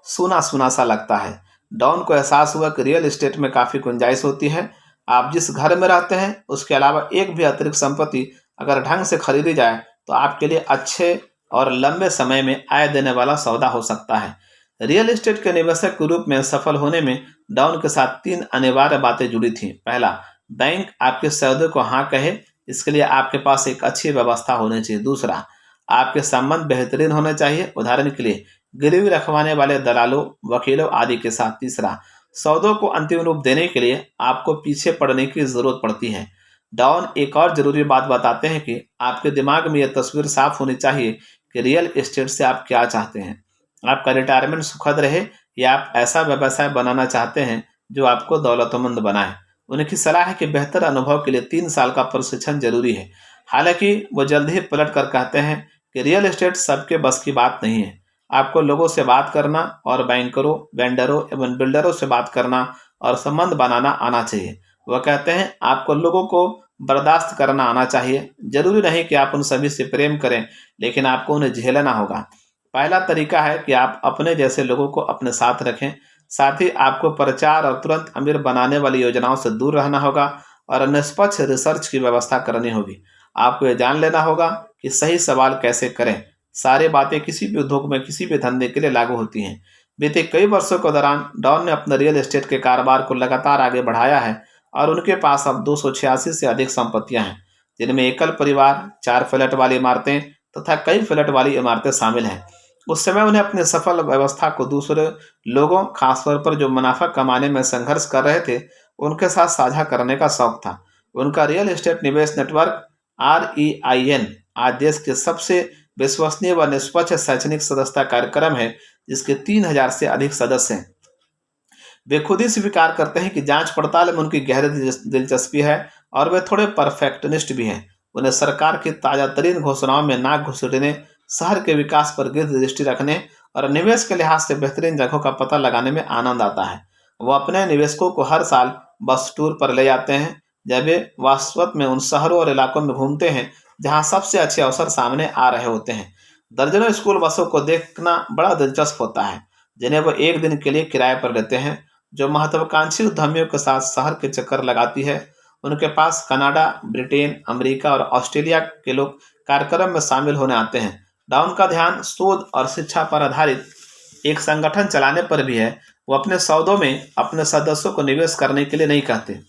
सुना सुना सा लगता है। डॉन को एहसास हुआ कि रियल एस्टेट में काफ़ी गुंजाइश होती है। आप जिस घर में रहते हैं उसके अलावा एक भी अतिरिक्त संपत्ति अगर ढंग से खरीदी जाए तो आपके लिए अच्छे और लंबे समय में आय देने वाला सौदा हो सकता है। रियल एस्टेट के निवेशक के रूप में सफल होने में डॉन के साथ 3 अनिवार्य बातें जुड़ी थीं। पहला, बैंक आपके सौदे को हाँ कहे, इसके लिए आपके पास एक अच्छी व्यवस्था होनी चाहिए। दूसरा, आपके संबंध बेहतरीन होने चाहिए, उदाहरण के लिए गिरवी रखवाने वाले दलालों, वकीलों आदि के साथ। तीसरा, सौदों को अंतिम रूप देने के लिए आपको पीछे पड़ने की जरूरत पड़ती है। डॉन एक और जरूरी बात बताते हैं कि आपके दिमाग में यह तस्वीर साफ होनी चाहिए कि रियल एस्टेट से आप क्या चाहते हैं। आपका रिटायरमेंट सुखद रहे या आप ऐसा व्यवसाय बनाना चाहते हैं जो आपको दौलतमंद बनाए। उनकी सलाह है कि बेहतर अनुभव के लिए 3 साल का प्रशिक्षण जरूरी है। हालांकि वो जल्द ही पलट कर कहते हैं कि रियल एस्टेट सबके बस की बात नहीं है। आपको लोगों से बात करना और बैंकरों, वेंडरों एवं बिल्डरों से बात करना और संबंध बनाना आना चाहिए। वह कहते हैं आपको लोगों को बर्दाश्त करना आना चाहिए। जरूरी नहीं कि आप उन सभी से प्रेम करें, लेकिन आपको उन्हें झेलना होगा। पहला तरीका है कि आप अपने जैसे लोगों को अपने साथ रखें। साथ ही आपको प्रचार और तुरंत अमीर बनाने वाली योजनाओं से दूर रहना होगा और निष्पक्ष रिसर्च की व्यवस्था करनी होगी। आपको ये जान लेना होगा कि सही सवाल कैसे करें। सारी बातें किसी भी उद्योग में किसी भी धंधे के लिए लागू होती हैं। बीते कई वर्षों के दौरान डॉन ने अपने रियल एस्टेट के कारोबार को लगातार आगे बढ़ाया है और उनके पास अब 286 से अधिक संपत्तियां हैं, जिनमें एकल परिवार, 4 फ्लैट वाली इमारतें तथा कई फ्लैट वाली इमारतें शामिल हैं। उस समय उन्हें अपनी सफल व्यवस्था को दूसरे लोगों, खासतौर पर जो मुनाफा कमाने में संघर्ष कर रहे थे, उनके साथ साझा करने का शौक था। उनका रियल एस्टेट निवेश नेटवर्क REIN आज देश के सबसे विश्वसनीय व निष्पक्ष शैक्षणिक सदस्यता कार्यक्रम है, जिसके 3000 से अधिक सदस्य हैं। वे खुद ही स्वीकार करते हैं कि जांच पड़ताल में उनकी गहरी दिलचस्पी है और वे थोड़े परफेक्शनिस्ट भी हैं। उन्हें सरकार की ताजा तरीन घोषणाओं में नाक घुसेड़ने, शहर के विकास पर गहरी दृष्टि रखने और निवेश के लिहाज से बेहतरीन जगहों का पता लगाने में आनंद आता है। वो अपने निवेशकों को हर साल बस टूर पर ले जाते हैं, जब वे वास्तव में उन शहरों और इलाकों में घूमते हैं जहां सबसे अच्छे अवसर सामने आ रहे होते हैं। दर्जनों स्कूल बसों को देखना बड़ा दिलचस्प होता है, जिन्हें वो एक दिन के लिए किराए पर लेते हैं, जो महत्वाकांक्षी उद्यमियों के साथ शहर के चक्कर लगाती है। उनके पास कनाडा, ब्रिटेन, अमेरिका और ऑस्ट्रेलिया के लोग कार्यक्रम में शामिल होने आते हैं। डाउन का ध्यान शोध और शिक्षा पर आधारित एक संगठन चलाने पर भी है। वो अपने सौदों में अपने सदस्यों को निवेश करने के लिए नहीं कहते,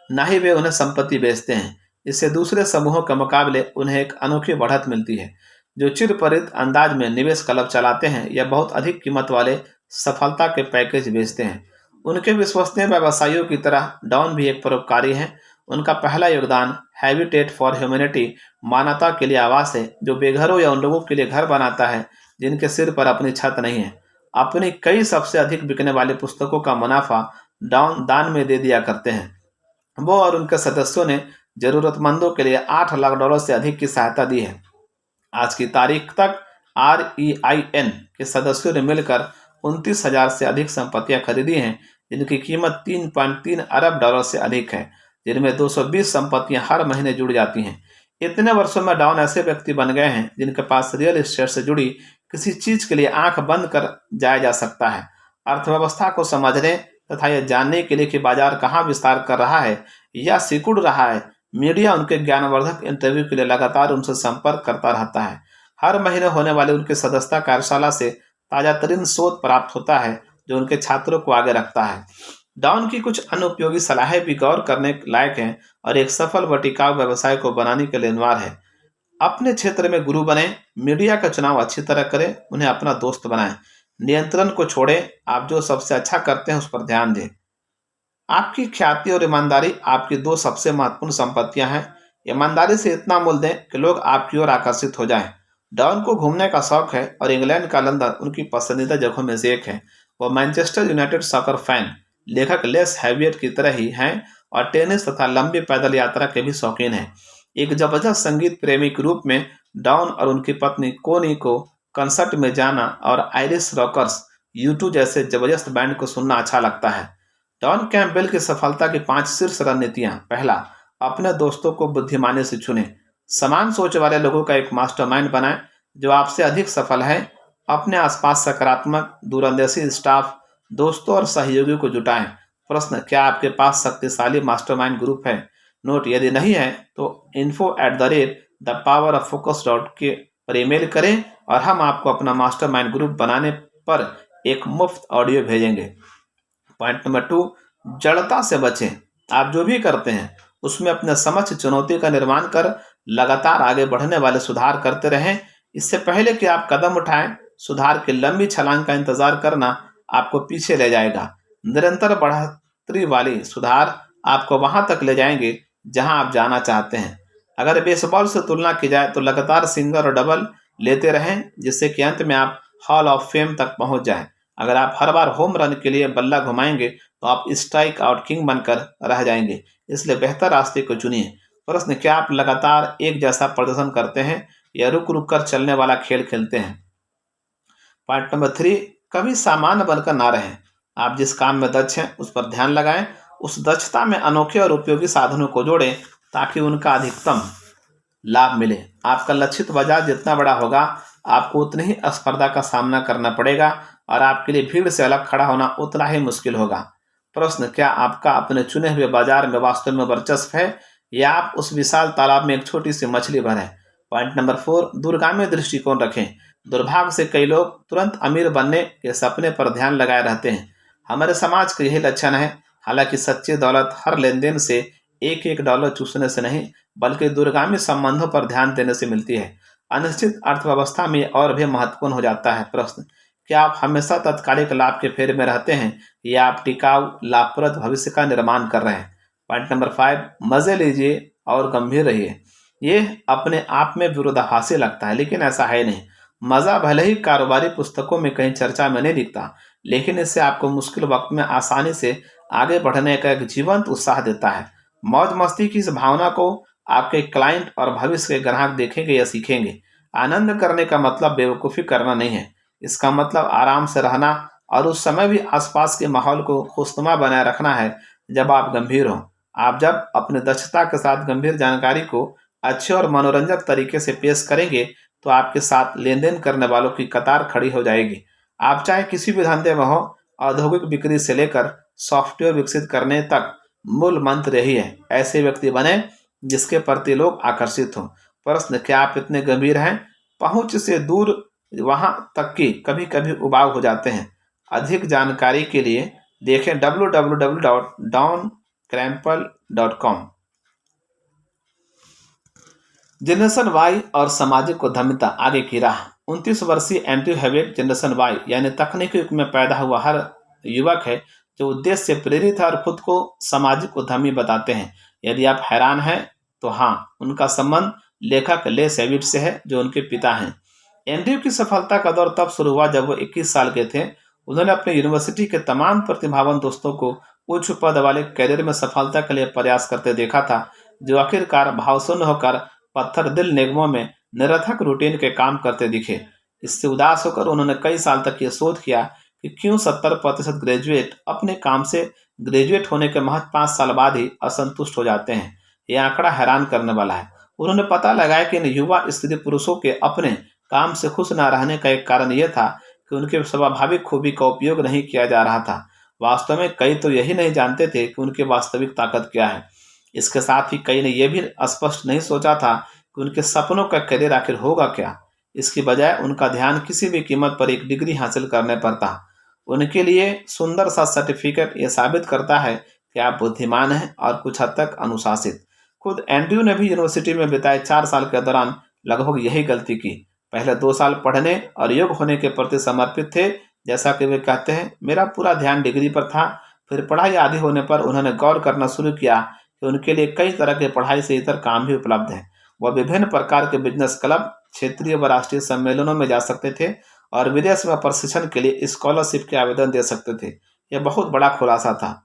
न ही वे उन्हें संपत्ति बेचते हैं। इससे दूसरे समूहों के मुकाबले उन्हें एक अनोखी बढ़त मिलती है। जो चिरपरिचित अंदाज में निवेश क्लब चलाते हैं या बहुत अधिक कीमत वाले सफलता के पैकेज बेचते हैं। उनके विश्वसनीय व्यवसायियों की तरह डॉन भी एक परोपकारी हैं। उनका पहला योगदान हैबिटेट फॉर ह्यूमैनिटी मानवता के लिए आवास है, जो बेघरों या उन लोगों के लिए घर बनाता है जिनके सिर पर अपनी छत नहीं है। अपनी कई सबसे अधिक बिकने वाली पुस्तकों का मुनाफा डॉन दान में दे दिया करते हैं। वो और उनके सदस्यों ने जरूरतमंदों के लिए $8 लाख से अधिक की सहायता दी है। आज की तारीख तक REIN के सदस्यों ने मिलकर 29,000 से अधिक संपत्तियां खरीदी हैं, जिनकी कीमत $3.3 अरब से अधिक है, जिनमें 220 संपत्तियां हर महीने जुड़ जाती हैं। इतने वर्षों में डॉन ऐसे व्यक्ति बन गए हैं जिनके पास रियल एस्टेट से जुड़ी किसी चीज के लिए आंख बंद कर जाया जा सकता है। अर्थव्यवस्था को समझने तथा यह जानने के लिए कि बाजार कहाँ विस्तार कर रहा है या सिकुड़ रहा है, मीडिया उनके ज्ञानवर्धक इंटरव्यू के लिए लगातार उनसे संपर्क करता रहता है। हर महीने होने वाले उनके सदस्यता कार्यशाला से ताजा तरीन शोध प्राप्त होता है, जो उनके छात्रों को आगे रखता है। डॉन की कुछ अनुपयोगी सलाहें भी गौर करने लायक हैं और एक सफल व टिकाऊ व्यवसाय को बनाने के लिए अनिवार्य है। अपने क्षेत्र में गुरु बने, मीडिया का चुनाव अच्छी तरह करें, उन्हें अपना दोस्त बनाएं, नियंत्रण को छोड़ें, आप जो सबसे अच्छा करते हैं उस पर ध्यान दें। आपकी ख्याति और ईमानदारी आपकी 2 सबसे महत्वपूर्ण संपत्तियां हैं। ईमानदारी से इतना मूल्य दें कि लोग आपकी ओर आकर्षित हो जाएं। डॉन को घूमने का शौक है और इंग्लैंड का लंदन उनकी पसंदीदा जगहों में से एक है। वो मैनचेस्टर यूनाइटेड सॉकर फैन, लेखक लेस हैवियट की तरह ही हैं और टेनिस तथा लंबी पैदल यात्रा के भी शौकीन हैं। एक जबरदस्त संगीत प्रेमी के रूप में डॉन और उनकी पत्नी कोनी को कंसर्ट में जाना और आयरिश रॉकर्स, U2 जैसे जबरदस्त बैंड को सुनना अच्छा लगता है। डॉन कैंपबेल की सफलता की 5 शीर्ष रणनीतियां। पहला, अपने दोस्तों को बुद्धिमानी से चुनें। समान सोच वाले लोगों का एक मास्टरमाइंड बनाएं जो आपसे अधिक सफल है। अपने आसपास सकारात्मक, दूरंदेशी स्टाफ, दोस्तों और सहयोगियों को जुटाएं। प्रश्न, क्या आपके पास शक्तिशाली मास्टरमाइंड ग्रुप है? नोट, यदि नहीं है तो info@thepowerofocus.com पर ईमेल करें और हम आपको अपना मास्टरमाइंड ग्रुप बनाने पर एक मुफ्त ऑडियो भेजेंगे। पॉइंट नंबर 2, जड़ता से बचें। आप जो भी करते हैं उसमें अपने समक्ष चुनौती का निर्माण कर लगातार आगे बढ़ने वाले सुधार करते रहें। इससे पहले कि आप कदम उठाएं, सुधार की लंबी छलांग का इंतजार करना आपको पीछे ले जाएगा। निरंतर बढ़ोतरी वाली सुधार आपको वहां तक ले जाएंगे जहां आप जाना चाहते हैं। अगर बेसबॉल से तुलना की जाए तो लगातार सिंगल और डबल लेते रहें, जिससे कि अंत में आप हॉल ऑफ फेम तक पहुंच जाएं। अगर आप हर बार होम रन के लिए बल्ला घुमाएंगे तो आप स्ट्राइक आउट किंग बनकर रह जाएंगे। इसलिए बेहतर रास्ते को चुनिए। प्रश्न, क्या आप लगातार एक जैसा प्रदर्शन करते हैं या रुक रुक कर चलने वाला खेल खेलते हैं? पॉइंट नंबर 3, कभी सामान्य बनकर ना रहें। आप जिस काम में दक्ष हैं उस पर ध्यान लगाएं। उस दक्षता में अनोखे और उपयोगी साधनों को जोड़ें ताकि उनका अधिकतम लाभ मिले। आपका लक्षित बाजार जितना बड़ा होगा, आपको उतनी ही स्पर्धा का सामना करना पड़ेगा और आपके लिए भीड़ से अलग खड़ा होना उतना ही मुश्किल होगा। प्रश्न, क्या आपका अपने चुने हुए बाजार में वास्तव में वर्चस्व है या आप उस विशाल तालाब में एक छोटी सी मछली भर है? पॉइंट नंबर 4, दूरगामी दृष्टिकोण रखें। दुर्भाग्य से कई लोग तुरंत अमीर बनने के सपने पर ध्यान लगाए रहते हैं। हमारे समाज का यही लक्षण है। हालांकि सच्ची दौलत हर लेनदेन से एक एक डॉलर चूसने से नहीं, बल्कि दूरगामी संबंधों पर ध्यान देने से मिलती है। अनिश्चित अर्थव्यवस्था में और भी महत्वपूर्ण हो जाता है। प्रश्न, क्या आप हमेशा तात्कालिक लाभ के फेरे में रहते हैं या आप टिकाऊ लाभप्रद भविष्य का निर्माण कर रहे हैं? पॉइंट नंबर 5, मजे लीजिए और गंभीर रहिए। ये अपने आप में विरोधाभासी लगता है, लेकिन ऐसा है नहीं। मजा भले ही कारोबारी पुस्तकों में कहीं चर्चा में नहीं दिखता, लेकिन इससे आपको मुश्किल वक्त में आसानी से आगे बढ़ने का एक जीवंत उत्साह देता है। मौज मस्ती की इस भावना को आपके क्लाइंट और भविष्य के ग्राहक देखेंगे या सीखेंगे। आनंद करने का मतलब बेवकूफ़ी करना नहीं है। इसका मतलब आराम से रहना और उस समय भी आसपास के माहौल को खुशनुमा बनाए रखना है जब आप गंभीर हों। आप जब अपनी दक्षता के साथ गंभीर जानकारी को अच्छे और मनोरंजक तरीके से पेश करेंगे तो आपके साथ लेन देन करने वालों की कतार खड़ी हो जाएगी। आप चाहे किसी भी धंधे में हो, औद्योगिक बिक्री से लेकर सॉफ्टवेयर विकसित करने तक, मूल मंत्र यही है, ऐसे व्यक्ति बने जिसके प्रति लोग आकर्षित हों। प्रश्न, क्या आप इतने गंभीर हैं पहुंच से दूर वहां तक कि कभी कभी उबाऊ हो जाते हैं? अधिक जानकारी के लिए देखें www.donक्रैम्पल.com। जनरेशन वाई और सामाजिक उद्यमिता आगे की राह। 29 वर्षीय एंड्रयू हैवेट जनरेशन वाई यानी तकनीकी युग में पैदा हुआ हर युवक है जो उद्देश्य से प्रेरित है और खुद को सामाजिक उद्यमी बताते हैं। यदि आप हैरान हैं तो हाँ, उनका संबंध लेखक लेस हैविट से है जो उनके पिता हैं। एंड्रयू की सफलता का दौर तब शुरू हुआ जब वो 21 साल के थे। उन्होंने अपने यूनिवर्सिटी के तमाम प्रतिभावान दोस्तों को उच्च पद वाले कैरियर में सफलता के लिए प्रयास करते देखा था, जो आखिरकार भावशून्य होकर पत्थर दिल निगमों में निरर्थक रूटीन के काम करते दिखे। इससे उदास होकर उन्होंने कई साल तक ये शोध किया कि क्यों 70% ग्रेजुएट अपने काम से ग्रेजुएट होने के महज 5 साल बाद ही असंतुष्ट हो जाते हैं। यह आंकड़ा हैरान करने वाला है। उन्होंने पता लगाया कि इन युवा स्त्री पुरुषों के अपने काम से खुश न रहने का एक कारण यह था कि उनके स्वाभाविक खूबी का उपयोग नहीं किया जा रहा था। वास्तव में कई तो यही नहीं जानते थे कि उनकी वास्तविक ताकत क्या है। इसके साथ ही कई ने यह भी स्पष्ट नहीं सोचा था कि उनके सपनों का करियर आखिर होगा क्या। इसकी बजाय उनका ध्यान किसी भी कीमत पर एक डिग्री हासिल करने पर था। उनके लिए सुंदर सा सर्टिफिकेट यह साबित करता है कि आप बुद्धिमान हैं और कुछ हद तक अनुशासित। खुद एंड्रयू ने भी यूनिवर्सिटी में बिताए 4 साल के दौरान लगभग यही गलती की। पहले 2 साल पढ़ने और योग्य होने के प्रति समर्पित थे, जैसा कि वे कहते हैं, मेरा पूरा ध्यान डिग्री पर था। फिर पढ़ाई आदि होने पर उन्होंने गौर करना शुरू किया कि उनके लिए कई तरह के पढ़ाई से इतर काम भी उपलब्ध हैं। वह विभिन्न प्रकार के बिजनेस क्लब, क्षेत्रीय व राष्ट्रीय सम्मेलनों में जा सकते थे और विदेश में प्रशिक्षण के लिए स्कॉलरशिप के आवेदन दे सकते थे। यह बहुत बड़ा खुलासा था।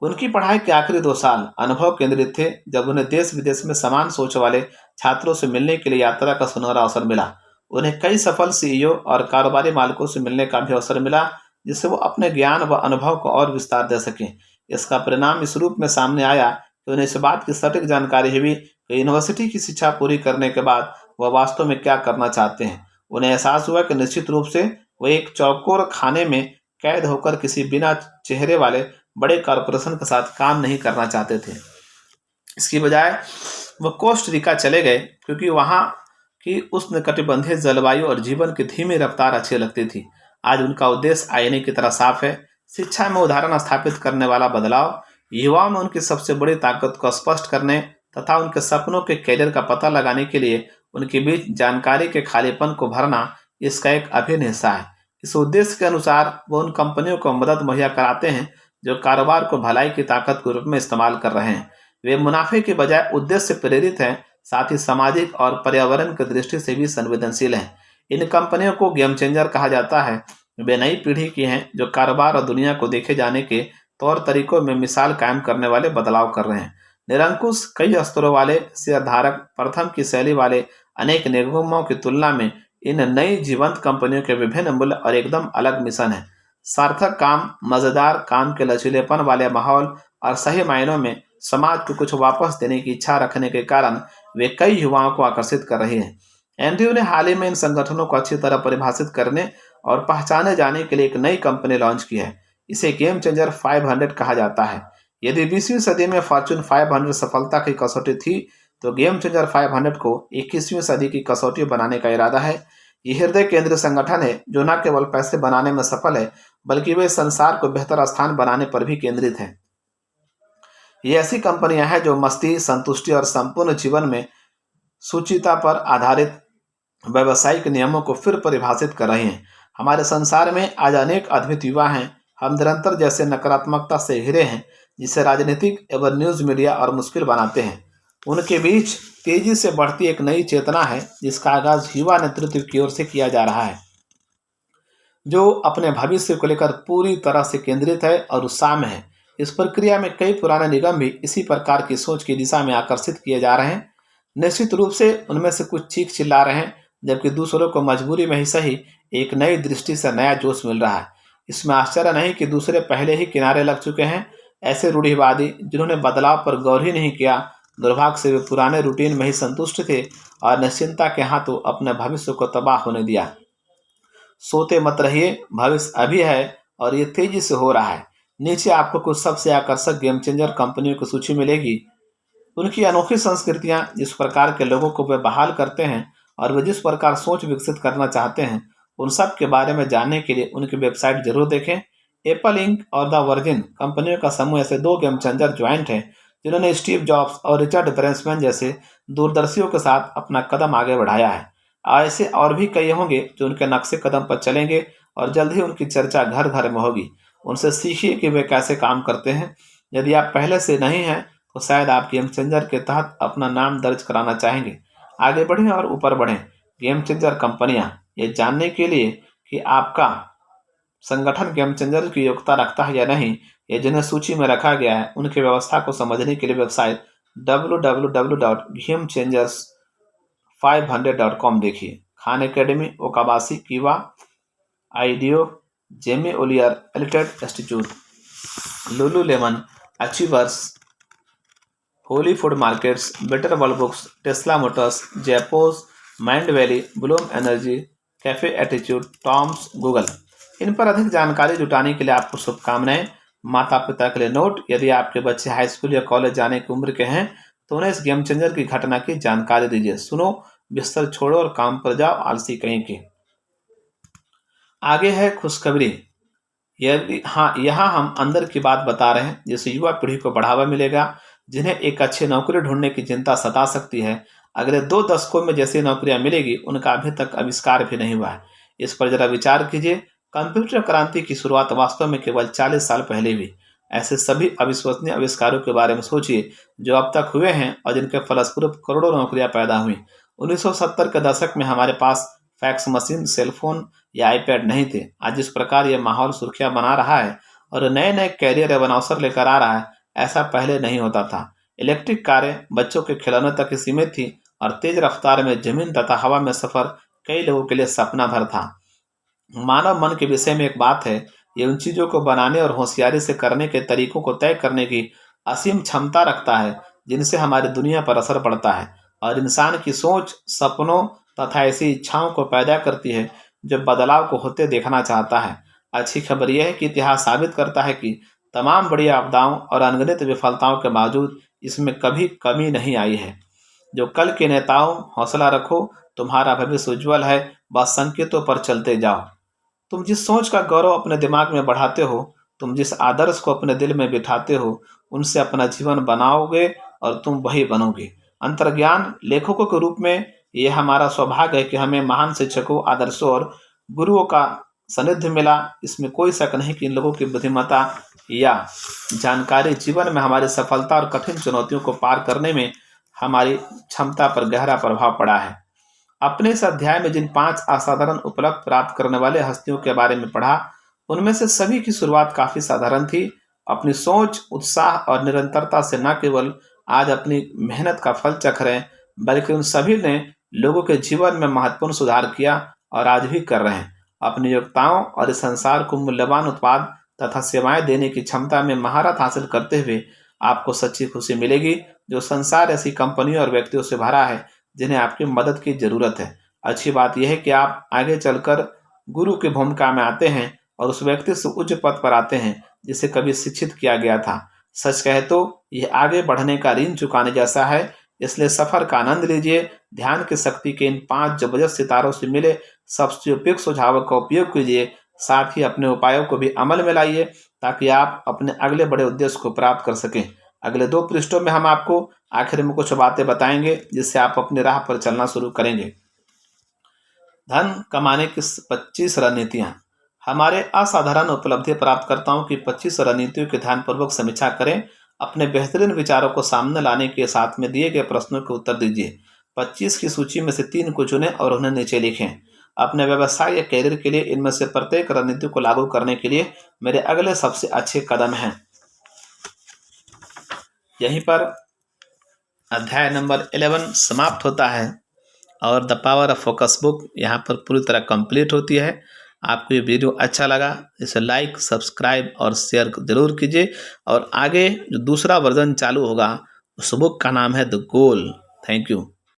उनकी पढ़ाई के आखिरी 2 साल अनुभव केंद्रित थे, जब उन्हें देश विदेश में समान सोच वाले छात्रों से मिलने के लिए यात्रा का सुनहरा अवसर मिला। उन्हें कई सफल सीईओ और कारोबारी मालिकों से मिलने का भी अवसर मिला, जिससे वो अपने ज्ञान व अनुभव को और विस्तार दे सकें। इसका परिणाम इस रूप में सामने आया कि उन्हें इस बात की सटीक जानकारी हुई कि यूनिवर्सिटी की शिक्षा पूरी करने के बाद वह वास्तव में क्या करना चाहते हैं। उन्हें एहसास हुआ कि निश्चित रूप से वह एक चौकोर खाने में कैद होकर किसी बिना चेहरे वाले बड़े कॉरपोरेशन के साथ काम नहीं करना चाहते थे। इसकी बजाय वह कोस्टा चले गए, क्योंकि वहाँ की उष्णकटिबंधीय जलवायु और जीवन की धीमी रफ्तार अच्छी लगती थी। आज उनका उद्देश्य आईने की तरह साफ है, शिक्षा में उदाहरण स्थापित करने वाला बदलाव, युवाओं में उनकी सबसे बड़ी ताकत को स्पष्ट करने तथा उनके सपनों के कैरियर का पता लगाने के लिए उनके बीच जानकारी के खालीपन को भरना इसका एक अभिन्न हिस्सा है। इस उद्देश्य के अनुसार वो उन कंपनियों को मदद मुहैया कराते हैं जो कारोबार को भलाई की ताकत के रूप में इस्तेमाल कर रहे हैं। वे मुनाफे के बजाय उद्देश्य से प्रेरित हैं, साथ ही सामाजिक और पर्यावरण की दृष्टि से भी संवेदनशील हैं। इन कंपनियों को गेम चेंजर कहा जाता है। वे नई पीढ़ी की हैं जो कारोबार और दुनिया को देखे जाने के तौर तरीकों में मिसाल कायम करने वाले बदलाव कर रहे हैं। निरंकुश कई स्तरों वाले शेयरधारक प्रथम की शैली वाले अनेक निगमों की तुलना में इन नई जीवंत कंपनियों के विभिन्न मूल्य और एकदम अलग मिशन है। सार्थक काम, मजेदार काम के लचीलेपन वाले माहौल और सही मायनों में समाज को कुछ वापस देने की इच्छा रखने के कारण वे कई युवाओं को आकर्षित कर रही हैं। एंड्रयू ने हाल ही में इन संगठनों को अच्छी तरह परिभाषित करने और पहचाने जाने के लिए एक नई कंपनी लॉन्च की है। इसे गेम चेंजर 500 कहा जाता है। यदि 20वीं सदी में फॉर्च्यून 500 सफलता की कसौटी थी, तो गेम चेंजर 500 को 21वीं सदी की कसौटी बनाने का इरादा है। ये हृदय केंद्रीय संगठन है जो न केवल पैसे बनाने में सफल है, बल्कि वे संसार को बेहतर स्थान बनाने पर भी केंद्रित है। ये ऐसी कंपनियां हैं जो मस्ती, संतुष्टि और संपूर्ण जीवन में सुचिता पर आधारित व्यावसायिक नियमों को फिर परिभाषित कर रही हैं। हमारे संसार में आज अनेक अद्भुत युवा हैं। हम निरंतर जैसे नकारात्मकता से घिरे हैं, जिसे राजनीतिक एवं न्यूज मीडिया और मुश्किल बनाते हैं। उनके बीच तेजी से बढ़ती एक नई चेतना है, जिसका आगाज युवा नेतृत्व की ओर से किया जा रहा है, जो अपने भविष्य को लेकर पूरी तरह से केंद्रित है और उत्साह में है। इस प्रक्रिया में कई पुराने निगम भी इसी प्रकार की सोच की दिशा में आकर्षित किए जा रहे हैं। निश्चित रूप से उनमें से कुछ चीख चिल्ला रहे हैं, जबकि दूसरों को मजबूरी में ही सही एक नई दृष्टि से नया जोश मिल रहा है। इसमें आश्चर्य नहीं कि दूसरे पहले ही किनारे लग चुके हैं। ऐसे रूढ़िवादी जिन्होंने बदलाव पर गौर ही नहीं किया, दुर्भाग्य से वे पुराने रूटीन में ही संतुष्ट थे और निश्चिंता के हाथों अपने भविष्य को तबाह होने दिया। सोते मत रहिए, भविष्य अभी है और ये तेजी से हो रहा है। नीचे आपको कुछ सबसे आकर्षक गेम चेंजर कंपनियों की सूची मिलेगी। उनकी अनोखी संस्कृतियां, जिस प्रकार के लोगों को वे बहाल करते हैं और वे जिस प्रकार सोच विकसित करना चाहते हैं, उन सब के बारे में जानने के लिए उनकी वेबसाइट जरूर देखें। एप्पल इंक और द वर्जिन कंपनियों का समूह ऐसे दो गेम चेंजर ज्वाइंट है जिन्होंने स्टीव जॉब्स और रिचर्ड ब्रांसमैन जैसे दूरदर्शियों के साथ अपना कदम आगे बढ़ाया है। ऐसे और भी कई होंगे जो उनके नक्शे कदम पर चलेंगे और जल्द ही उनकी चर्चा घर घर में होगी। उनसे सीखिए कि वे कैसे काम करते हैं। यदि आप पहले से नहीं हैं, तो शायद आप गेम चेंजर के तहत अपना नाम दर्ज कराना चाहेंगे। आगे बढ़ें और ऊपर बढ़ें। गेम चेंजर कंपनियां ये जानने के लिए कि आपका संगठन गेम चेंजर की योग्यता रखता है या नहीं, ये जिन्हें सूची में रखा गया है, उनकी व्यवस्था को समझने के लिए वेबसाइट www.gamechangers500.com देखिए। Khan academy, Okabashi, Kiva, IDEO, Jamie Oliver एलिटेड institute, Lululemon, achievers, whole food markets, better world books, Tesla motors, Zappos, mind valley, bloom energy, cafe attitude, Toms, Google. इन पर अधिक जानकारी जुटाने के लिए आपको शुभकामनाएं। माता पिता के लिए नोट: यदि आपके बच्चे हाई स्कूल या कॉलेज जाने की उम्र के हैं, तो उन्हें इस गेम चेंजर की घटना की जानकारी दीजिए। सुनो, बिस्तर छोड़ो और काम पर जाओ, आलसी कहीं के। आगे है खुशखबरी। यहाँ हम अंदर की बात बता रहे हैं, जिससे युवा पीढ़ी को बढ़ावा मिलेगा, जिन्हें एक अच्छी नौकरी ढूंढने की चिंता सता सकती है। अगले 2 दशकों में जैसी नौकरियां मिलेगी, उनका अभी तक आविष्कार भी नहीं हुआ है। इस पर जरा विचार कीजिए। कंप्यूटर क्रांति की शुरुआत वास्तव में केवल 40 साल पहले हुई। ऐसे सभी अविश्वसनीय आविष्कारों के बारे में सोचिए जो अब तक हुए हैं और जिनके फलस्वरूप करोड़ों नौकरियां पैदा हुई। 1970 के दशक में हमारे पास फैक्स मशीन, सेलफोन या आईपैड नहीं थे। आज जिस प्रकार यह माहौल सुर्खियां बना रहा है और नए नए कैरियर एवं अवसर लेकर आ रहा है, ऐसा पहले नहीं होता था। इलेक्ट्रिक कारें बच्चों के खिलौने तक ही सीमित थी और तेज रफ्तार में जमीन तथा हवा में सफर कई लोगों के लिए सपना भर था। मानव मन के विषय में एक बात है, ये उन चीजों को बनाने और होशियारी से करने के तरीकों को तय करने की असीम क्षमता रखता है, जिनसे हमारी दुनिया पर असर पड़ता है और इंसान की सोच, सपनों तथा ऐसी इच्छाओं को पैदा करती है जो बदलाव को होते देखना चाहता है। अच्छी खबर यह है कि इतिहास साबित करता है कि तमाम बड़ी आपदाओं और अनगिनत विफलताओं के बावजूद इसमें कभी कमी नहीं आई है। जो कल के नेताओं, हौसला रखो, तुम्हारा भविष्य उज्ज्वल है, बस संकेतों पर चलते जाओ। तुम जिस सोच का गौरव अपने दिमाग में बढ़ाते हो, तुम जिस आदर्श को अपने दिल में बिठाते हो, उनसे अपना जीवन बनाओगे और तुम वही बनोगे। अंतर्ज्ञान लेखकों के रूप में यह हमारा सौभाग्य है कि हमें महान शिक्षकों, आदर्शों और गुरुओं का सानिध्य मिला। इसमें कोई शक नहीं कि इन लोगों की बुद्धिमत्ता या जानकारी जीवन में हमारी सफलता और कठिन चुनौतियों को पार करने में हमारी क्षमता पर गहरा प्रभाव पड़ा है। अपने इस अध्याय में जिन 5 असाधारण उपलब्ध प्राप्त करने वाले हस्तियों के बारे में पढ़ा, उनमें से सभी की शुरुआत काफी साधारण थी। अपनी सोच, उत्साह और निरंतरता से न केवल आज अपनी मेहनत का फल चख रहे हैं, बल्कि उन सभी ने लोगों के जीवन में महत्वपूर्ण सुधार किया और आज भी कर रहे हैं। अपनी योग्यताओं और इस संसार को मूल्यवान उत्पाद तथा सेवाएं देने की क्षमता में महारत हासिल करते हुए आपको सच्ची खुशी मिलेगी। जो संसार ऐसी कंपनियों और व्यक्तियों से भरा है जिन्हें आपकी मदद की जरूरत है। अच्छी बात यह है कि आप आगे चलकर गुरु की भूमिका में आते हैं और उस व्यक्ति से उच्च पद पर आते हैं जिसे कभी शिक्षित किया गया था। सच कहे तो यह आगे बढ़ने का ऋण चुकाने जैसा है, इसलिए सफर का आनंद लीजिए। ध्यान की शक्ति के इन 5 जबरदस्त सितारों से मिले सबसे उपयुक्त सुझावों का उपयोग कीजिए। साथ ही अपने उपायों को भी अमल में लाइए ताकि आप अपने अगले बड़े उद्देश्य को प्राप्त कर सकें। अगले 2 पृष्ठों में हम आपको आखिर में कुछ बातें बताएंगे जिससे आप अपनी राह पर चलना शुरू करेंगे। धन कमाने की 25 रणनीतियां। हमारे असाधारण उपलब्धि प्राप्तकर्ताओं की 25 रणनीतियों की ध्यानपूर्वक समीक्षा करें। अपने बेहतरीन विचारों को सामने लाने के साथ में दिए गए प्रश्नों के उत्तर दीजिए। 25 की सूची में से 3 को चुनें और उन्हें नीचे लिखें। अपने व्यवसाय या कैरियर के लिए इनमें से प्रत्येक रणनीति को लागू करने के लिए मेरे अगले सबसे अच्छे कदम हैं। यहीं पर अध्याय नंबर 11 समाप्त होता है और the power of focus book यहाँ पर पूरी तरह कंप्लीट होती है। आपको ये वीडियो अच्छा लगा, इसे लाइक, सब्सक्राइब और शेयर जरूर कीजिए। और आगे जो दूसरा वर्जन चालू होगा उस बुक का नाम है द गोल। Thank you.